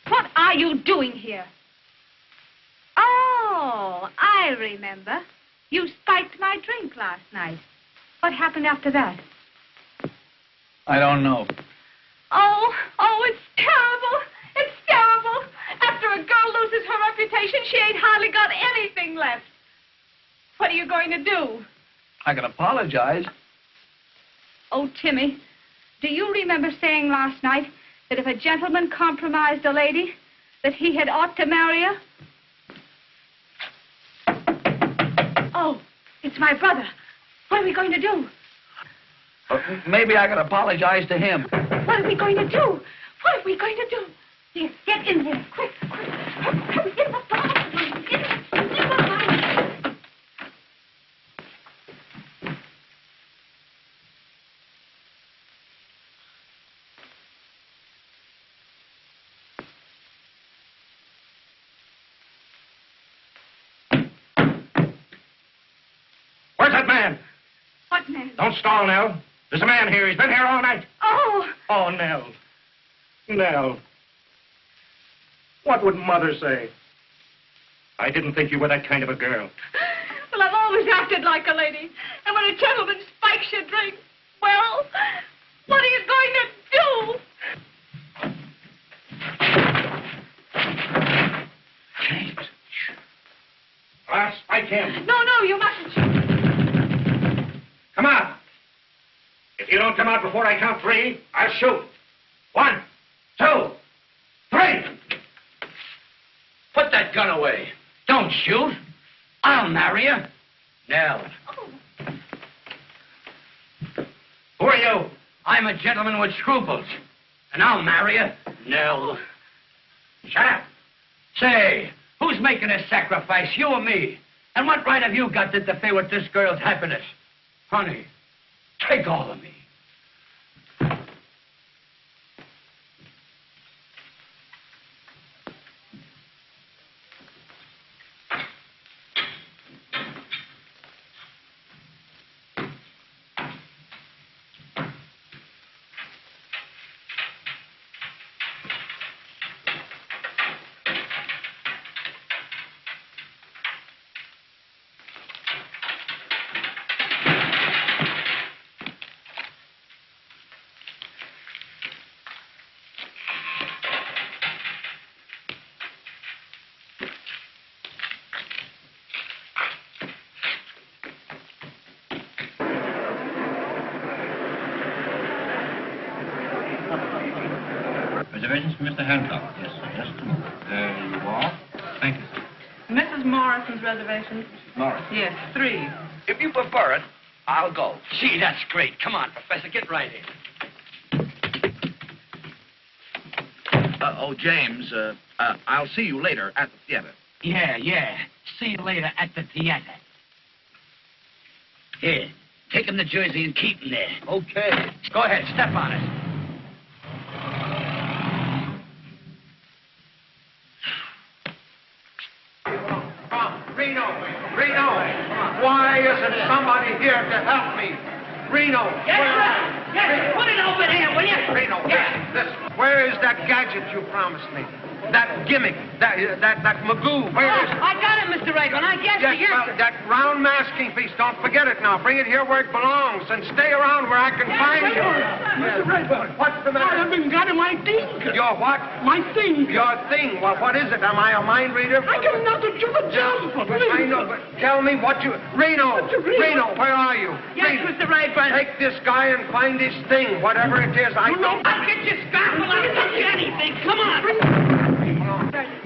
What are you doing here? Oh, I remember. You spiked my drink last night. What happened after that? I don't know. Oh, it's terrible. It's terrible. After a girl loses her reputation, she ain't hardly got anything left. What are you going to do? I can apologize. Oh, Timmy, do you remember saying last night that if a gentleman compromised a lady, that he had ought to marry her? Oh, it's my brother. What are we going to do? Maybe I can apologize to him. What are we going to do? What are we going to do? Here, get in there, quick, quick. Hurry, get the bathroom. Get the bathroom. Where's that man? What man? Don't stall, Nell. There's a man here. He's been here all night. Oh, Oh, Nell. Nell. What would Mother say? I didn't think you were that kind of a girl. well, I've always acted like a lady. And when a gentleman spikes your drink, well, what are you going to do? James. him. No, you mustn't shoot. Come out. If you don't come out before I count 3, I'll shoot. 1, 2, 3. Put that gun away. Don't shoot. I'll marry you. Nell. Who are you? I'm a gentleman with scruples. And I'll marry you. Nell. Shut up. Say, who's making this sacrifice, you or me? And what right have you got to interfere with this girl's happiness? Honey, take all of me. Reservations for Mr. Hancock? Yes, sir. Just a moment. There you are. Thank you, sir. Mrs. Morrison's reservation? Morris. Yes, 3. If you prefer it, I'll go. Gee, that's great. Come on, Professor, get right in. James, I'll see you later at the theater. Yeah. See you later at the theater. Here, take him to Jersey and keep him there. Okay. Go ahead, step on it. Reno, why isn't somebody here to help me? Reno, Yes, put it over here, will you? Reno, listen, where is that gadget you promised me? That gimmick, that magoo, where is it? I got it, Mr. Rayburn. I guess Yes, well, that round masking piece, don't forget it now. Bring it here where it belongs and stay around where I can find you. Mr. Rayburn, what's the matter? I haven't got my thing. Your what? My thing. Your thing. Well, what is it? Am I a mind reader? I got nothing to the telephone. I know, but tell me what you... Reno, where are you? Yes, Please, Mr. Rayburn. take this guy and find his thing, whatever it is. I don't... I'll get your scalpel. I'll get you anything. Come on.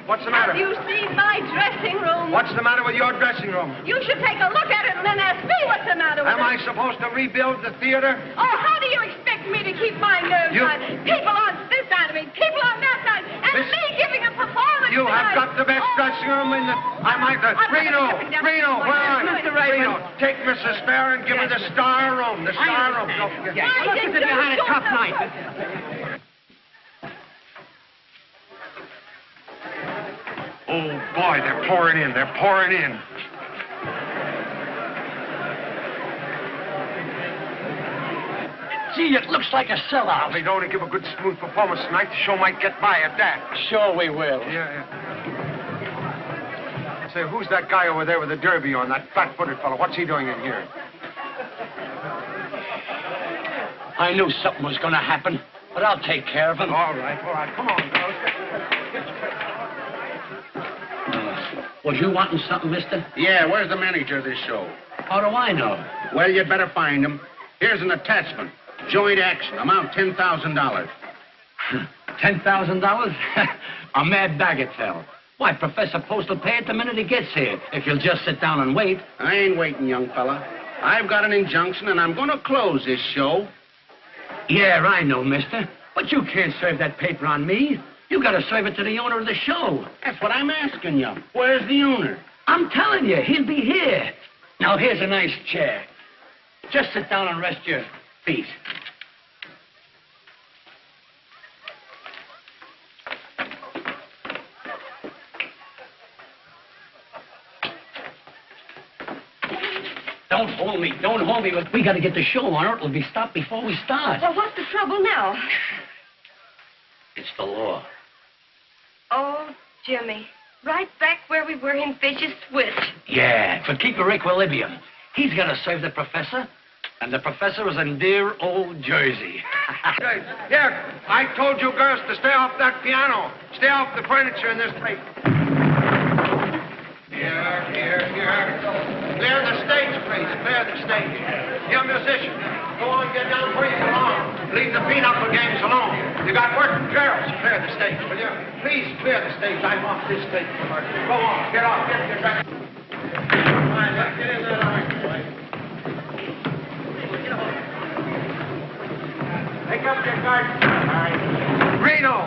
What's the matter? Have you seen my dressing room? What's the matter with your dressing room? You should take a look at it and then ask me what's the matter with Am I it. supposed to rebuild the theater? Oh, how do you expect me to keep my nerves on? People on this side of me, people on that side, and me giving a performance You have tonight. got the best dressing room in the... I might... Reno, where are you? Mr. Rayburn. Reno, take Mrs. Spare and give her the star room. The star room. Don't forget. Why did you had a do tough that? night. Oh, boy, they're pouring in. They're pouring in. Gee, it looks like a sellout. If they don't give a good, smooth performance tonight, the show might get by at that. Sure we will. Yeah. Say, who's that guy over there with the derby on, that flat-footed fellow? What's he doing in here? I knew something was going to happen, but I'll take care of him. All right. Come on, girls. Was you wanting something, mister? Yeah, where's the manager of this show? How do I know? Well, you'd better find him. Here's an attachment. Joint action. Amount $10,000. $10,000? A mad bagatelle. Why, Professor Post will pay it the minute he gets here, if you'll just sit down and wait. I ain't waiting, young fella. I've got an injunction, and I'm going to close this show. Yeah, I know, mister. But you can't serve that paper on me. You got to serve it to the owner of the show. That's what I'm asking you. Where's the owner? I'm telling you, he'll be here. Now, here's a nice chair. Just sit down and rest your feet. Don't hold me. We got to get the show on, or it'll be stopped before we start. Well, what's the trouble now? It's the law. Oh, Jimmy. Right back where we were in Fish's Switch. Yeah, to keep her equilibrium. He's got to serve the professor, and the professor is in dear old Jersey. Here, I told you girls to stay off that piano. Stay off the furniture in this place. Here. Clear the stage, please. Clear the stage. You musicians, go on, get down where you belong. Leave the pinochle games alone. You got work and girls. Clear the stage, will you? Please clear the stage. I'm off this stage. Go on. Get off. Get back. Come on, get in there. Pick up your guard. Reno.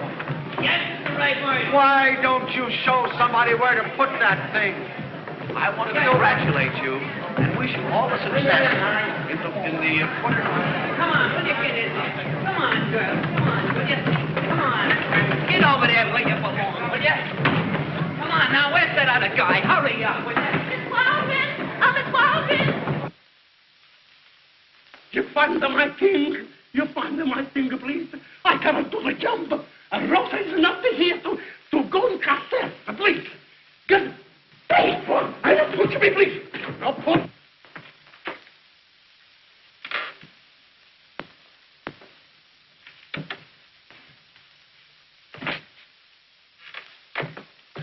Yes, the right word. Why don't you show somebody where to put that thing? I want to congratulate you and wish you all the success in the quarter. Come on, will you get in there? Come on, girl. Come on, will you? Come on. Get over there where you belong, will you? Come on, now, where's that other guy? Hurry up, will you? Miss Walden! Miss Walden! You find my thing. You find my thing, please. I cannot do the jump. A rope is enough to here to go and cassette, please. Get please, I don't put me, please. No put.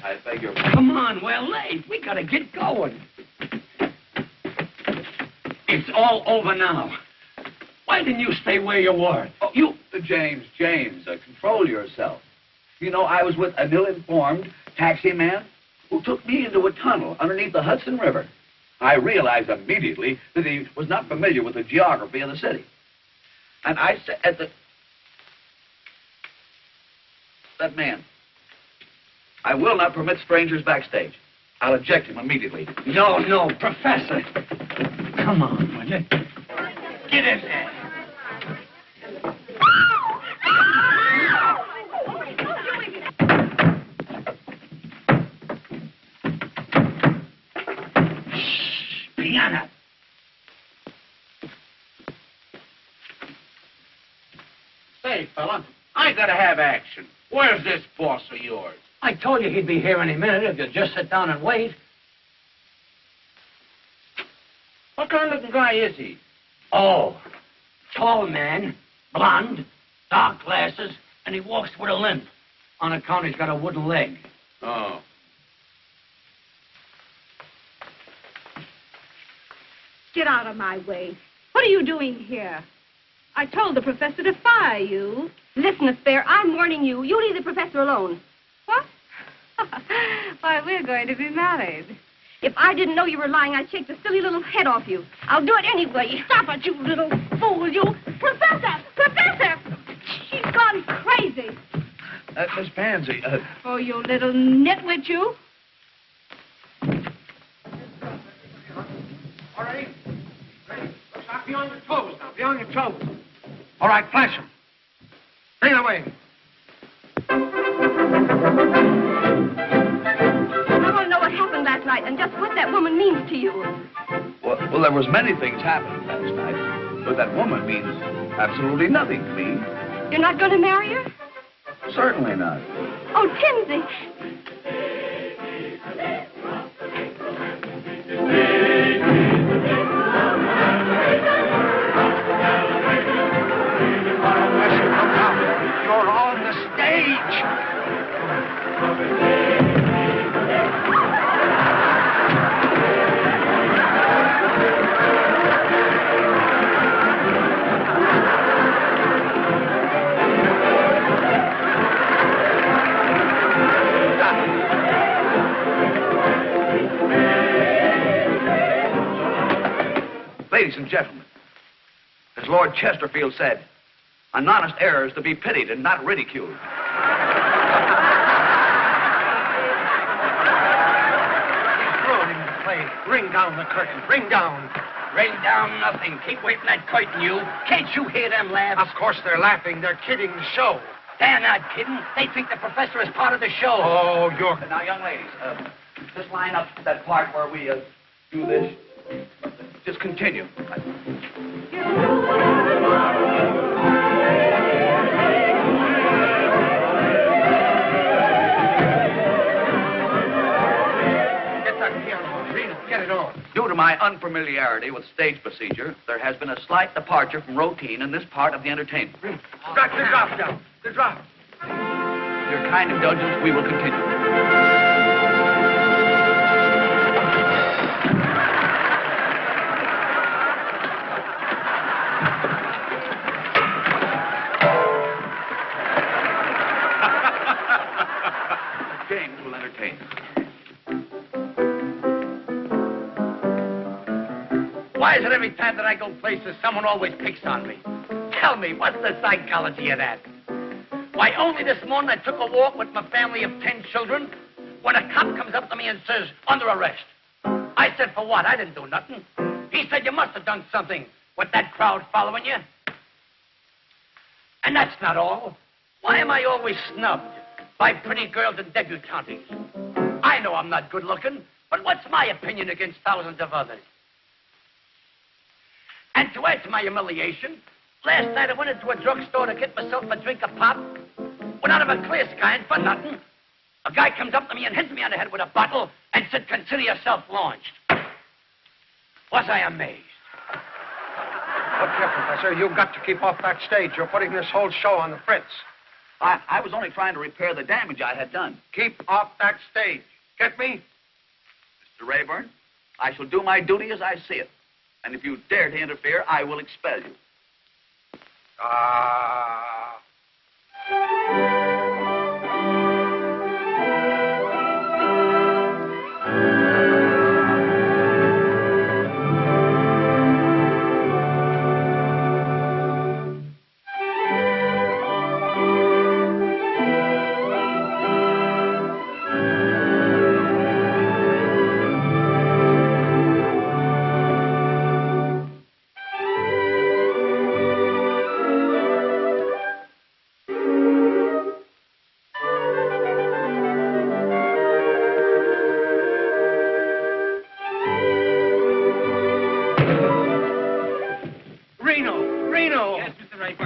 I beg your pardon. Come on, we're late. We gotta get going. It's all over now. Why didn't you stay where you were? Oh, James, control yourself. You know, I was with an ill-informed taxi man who took me into a tunnel underneath the Hudson River. I realized immediately that he was not familiar with the geography of the city. And I said that man, I will not permit strangers backstage. I'll eject him immediately. No, Professor. Come on, will you? Get in there. Piano. Say, fella, I gotta have action. Where's this boss of yours? I told you he'd be here any minute if you'd just sit down and wait. What kind of guy is he? Oh, tall man, blonde, dark glasses, and he walks with a limp. On account he's got a wooden leg. Oh. Get out of my way. What are you doing here? I told the professor to fire you. Listen, Affair, I'm warning you. You leave the professor alone. What? Why, we're going to be married. If I didn't know you were lying, I'd shake the silly little head off you. I'll do it anyway. Stop it, you little fool, you. Professor! Professor! She's gone crazy. Miss Pansy, Oh, you little nitwit, you. All right. Ready? Stop beyond your toes now. Beyond your toes. All right, flash him. Bring it away. I want to know what happened last night and just what that woman means to you. well, there was many things happened last night, but that woman means absolutely nothing to me. You're not going to marry her? Certainly not. Oh, Timsy. You're on the stage. Ladies and gentlemen, as Lord Chesterfield said, an honest error is to be pitied and not ridiculed. Ring down the curtain. Ring down. Ring down nothing. Keep waving that curtain, you. Can't you hear them laugh? Of course they're laughing. They're kidding the show. They're not kidding. They think the professor is part of the show. Oh, you're... Now, young ladies, just line up that part where we do this. Just continue. Get it on. Due to my unfamiliarity with stage procedure, there has been a slight departure from routine in this part of the entertainment. Drop the drop down. The drop. With your kind indulgence, we will continue. entertain. Why is it every time that I go places, someone always picks on me? Tell me, what's the psychology of that? Why, only this morning I took a walk with my family of 10 children when a cop comes up to me and says, under arrest. I said, for what? I didn't do nothing. He said, you must have done something with that crowd following you. And that's not all. Why am I always snubbed by pretty girls and debutantes? I know I'm not good looking, but what's my opinion against thousands of others? And to add to my humiliation, last night I went into a drugstore to get myself a drink of pop. Went out of a clear sky and for nothing. A guy comes up to me and hits me on the head with a bottle and said, consider yourself launched. Was I amazed? Look here, Professor, you've got to keep off that stage. You're putting this whole show on the fritz. I was only trying to repair the damage I had done. Keep off that stage. Get me? Mr. Rayburn, I shall do my duty as I see it. And if you dare to interfere, I will expel you.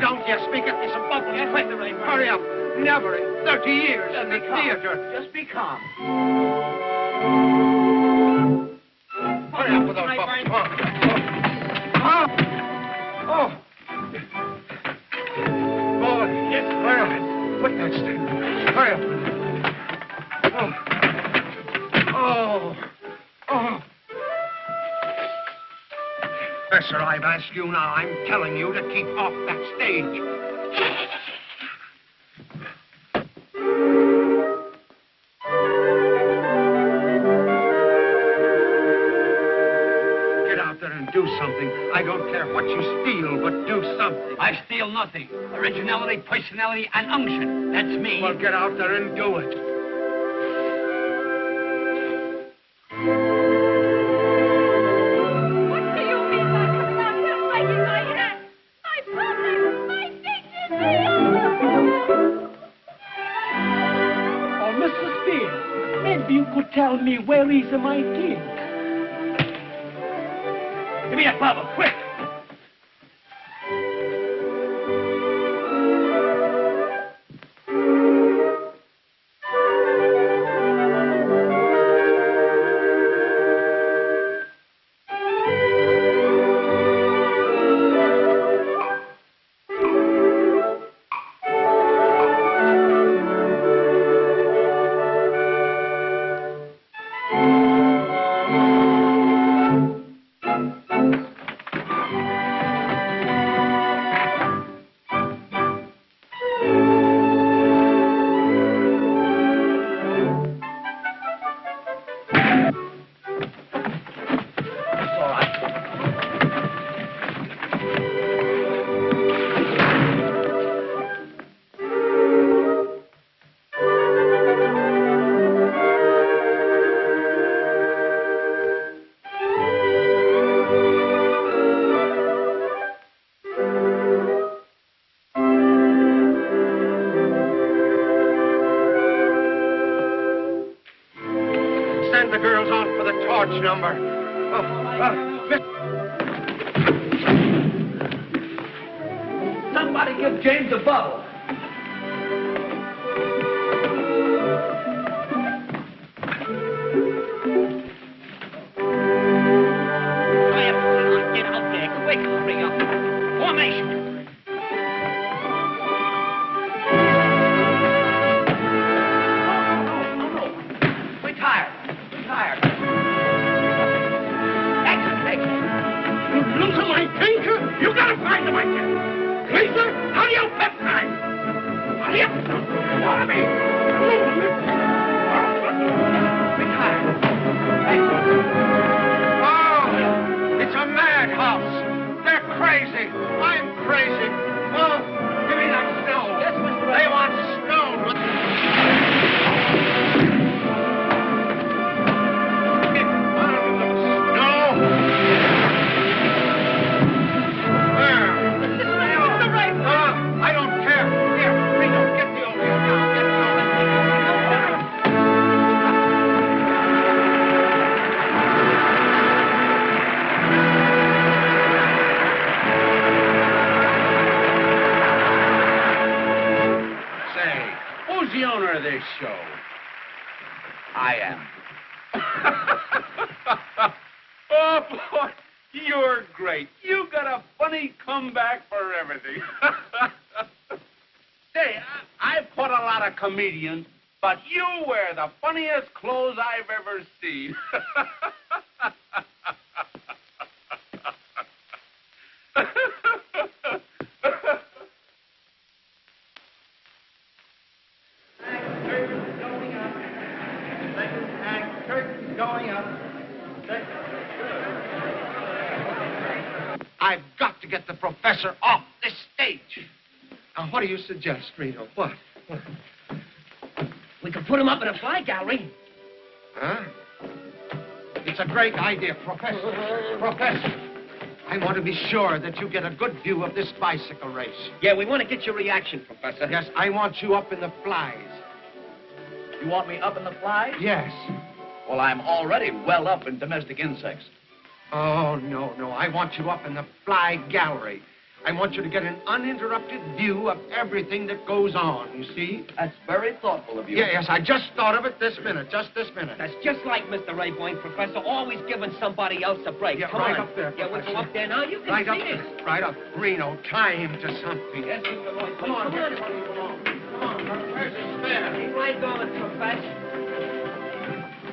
Don't you speak at this above me. Hurry up. Never in 30 years in the theater. Just be calm. Hurry up with those bubbles. Boy, yes, hurry up. Put that stick. Hurry up. Professor, I've asked you now. I'm telling you to keep off that stage. Get out there and do something. I don't care what you steal, but do something. I steal nothing. Originality, personality, and unction. That's me. Well, get out there and do it. Tell me, where is my king? Give me that bottle, quick! Number. Somebody give James a bottle. Get out there, quick, hurry up. Formation. You gotta find them again. Lisa, hurry up that time. Hurry up. Follow me. owner of this show. I am. Oh, boy, you're great. You got a funny comeback for everything. Say, I put a lot of comedians, but you wear the funniest clothes I've ever seen. I've got to get the professor off this stage. Now, what do you suggest, Reno? What? We could put him up in a fly gallery. Huh? It's a great idea, Professor. Professor, I want to be sure that you get a good view of this bicycle race. Yeah, we want to get your reaction, Professor. Yes, I want you up in the flies. You want me up in the flies? Yes. Well, I'm already well up in domestic insects. Oh, no. I want you up in the fly gallery. I want you to get an uninterrupted view of everything that goes on, you see? That's very thoughtful of you. Yes, I just thought of it this minute, just this minute. That's just like Mr. Rayboyne, Professor, always giving somebody else a break. Yeah, Come right on. up there, Yeah, we'll go up there now. You can Right see up this. there. Right up. Reno, tie him to something. Yes, Mr. Rayboyne. Come on, Come on. Come on, Professor, there. Keep right going, Professor.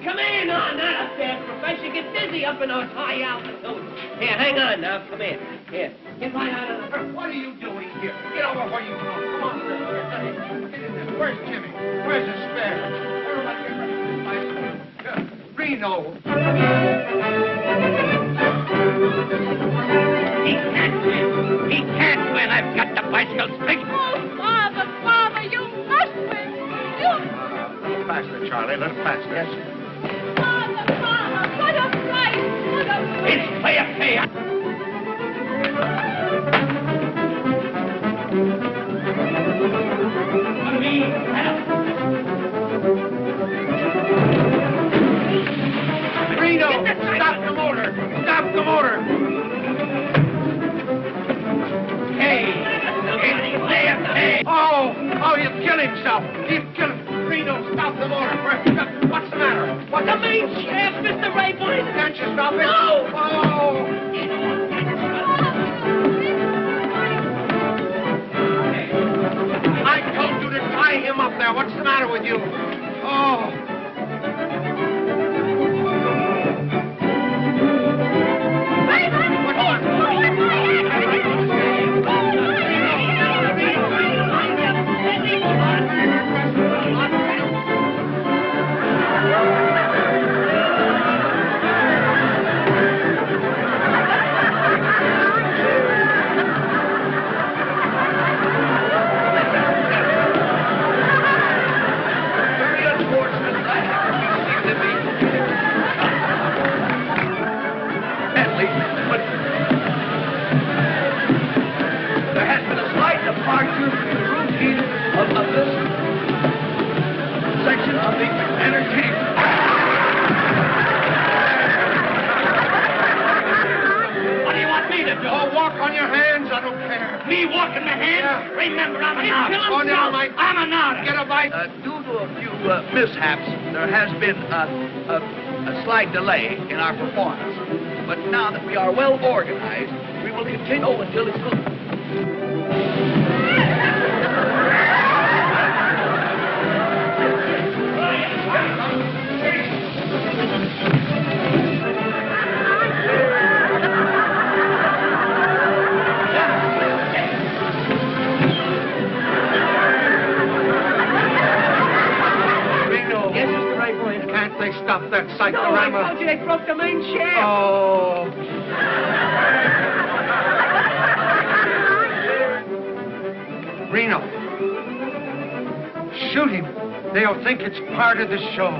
Come in on that up there, Professor. Get busy up in those high altitudes. Here, hang on now. Come here. Here. Get right out of the... What are you doing here? Get over where you belong. Come on, get in there. Where's Jimmy? Where's the spare? Everybody get ready for this bicycle. Reno. He can't win. He can't win. I've got the bicycle fixed. Oh, Father, you must win. You... A little faster, Charlie. A little faster. Yes. Father, what a fight. What a fight. It's fair. For me, help. Reno, stop the motor. Stop the motor. Hey, it's fair. Oh, he'll kill himself. He'll kill him. Reno, stop the motor. What's the matter? What's The main shaft, Mr. Rayboyne. Can't you stop it? No. Oh. I told you to tie him up there. What's the matter with you? Oh. Due to a few mishaps, there has been a slight delay in our performance. But now that we are well organized, we will continue until it's good. They stopped that cyclorama. No, I told you they broke the main shaft. Oh. Reno. Shoot him. They'll think it's part of the show.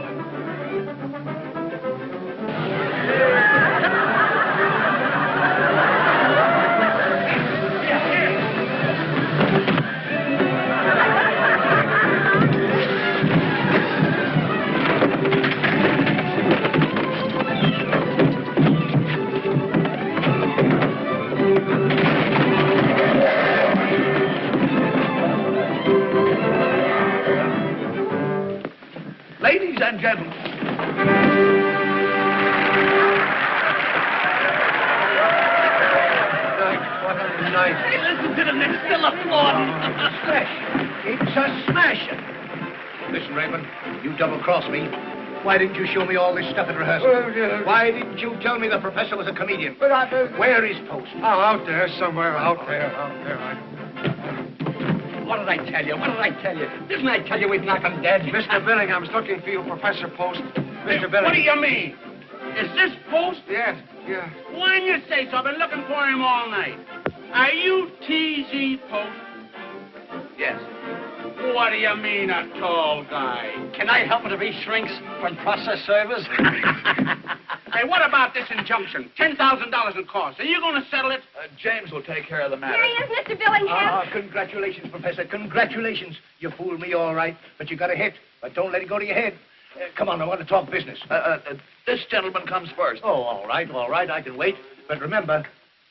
Ladies and gentlemen. What a night. Hey, listen to them. They're still applauding. It's a smasher. Listen, Raymond, you double-crossed me. Why didn't you show me all this stuff in rehearsal? Why didn't you tell me the professor was a comedian? But Where is Post? Oh, out there somewhere, out there. What did I tell you? What did I tell you? Didn't I tell you we'd knock him dead? Mr. Billingham's looking for you, Professor Post. Mr. Billingham. What do you mean? Is this Post? Yes. Why didn't you say so? I've been looking for him all night. Are you T.Z. Post? Yes. What do you mean, a tall guy? Can I help him if he shrinks from process servers? Hey, what about this injunction? $10,000 in costs. Are you going to settle it? James will take care of the matter. Here he is, Mr. Billingham. Congratulations, Professor. Congratulations. You fooled me all right, but you got a hit. But don't let it go to your head. Come on, I want to talk business. This gentleman comes first. Oh, all right. I can wait. But remember,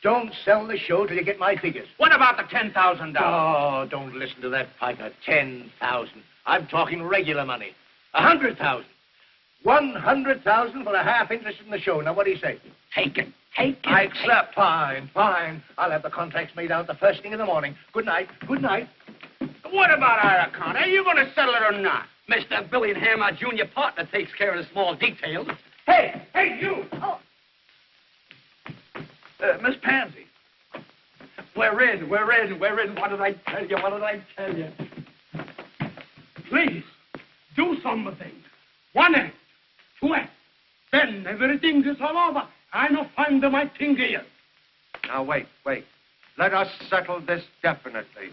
don't sell the show till you get my figures. What about the $10,000? Oh, don't listen to that piker. 10,000. I'm talking regular money. 100,000. 100,000 for a half interest in the show. Now, what do you say? Take it. I accept. Fine. I'll have the contracts made out the first thing in the morning. Good night. What about our account? Are you going to settle it or not? Mr. Billingham, our junior partner, takes care of the small details. Hey, you! Oh, Miss Pansy. We're in. What did I tell you? Please, do something. 1 act, 2 acts. Then everything is all over. I no find my thing here. Now, wait. Let us settle this definitely.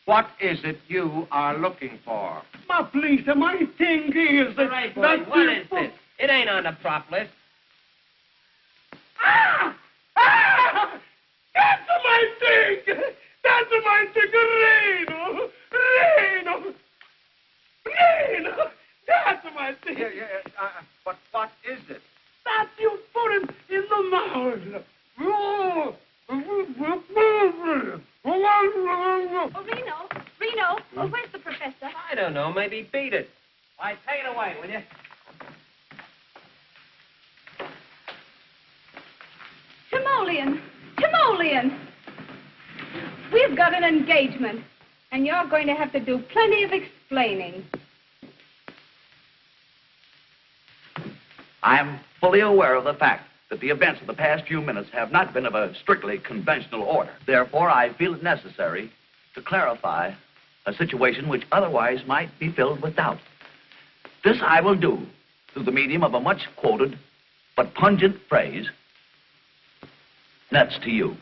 What is it you are looking for? Ma, please, my thing is... Right, boy, what is this? It ain't on the prop list. Ah! That's my thing! Reno! That's my thing! But what is it? That you put him in the mouth. oh, Reno. Oh, where's the professor? I don't know. Maybe beat it. Why, take it away, will you? Timoleon. We've got an engagement, and you're going to have to do plenty of explaining. I am fully aware of the fact that the events of the past few minutes have not been of a strictly conventional order. Therefore, I feel it necessary to clarify a situation which otherwise might be filled with doubt. This I will do through the medium of a much-quoted but pungent phrase, nuts to you.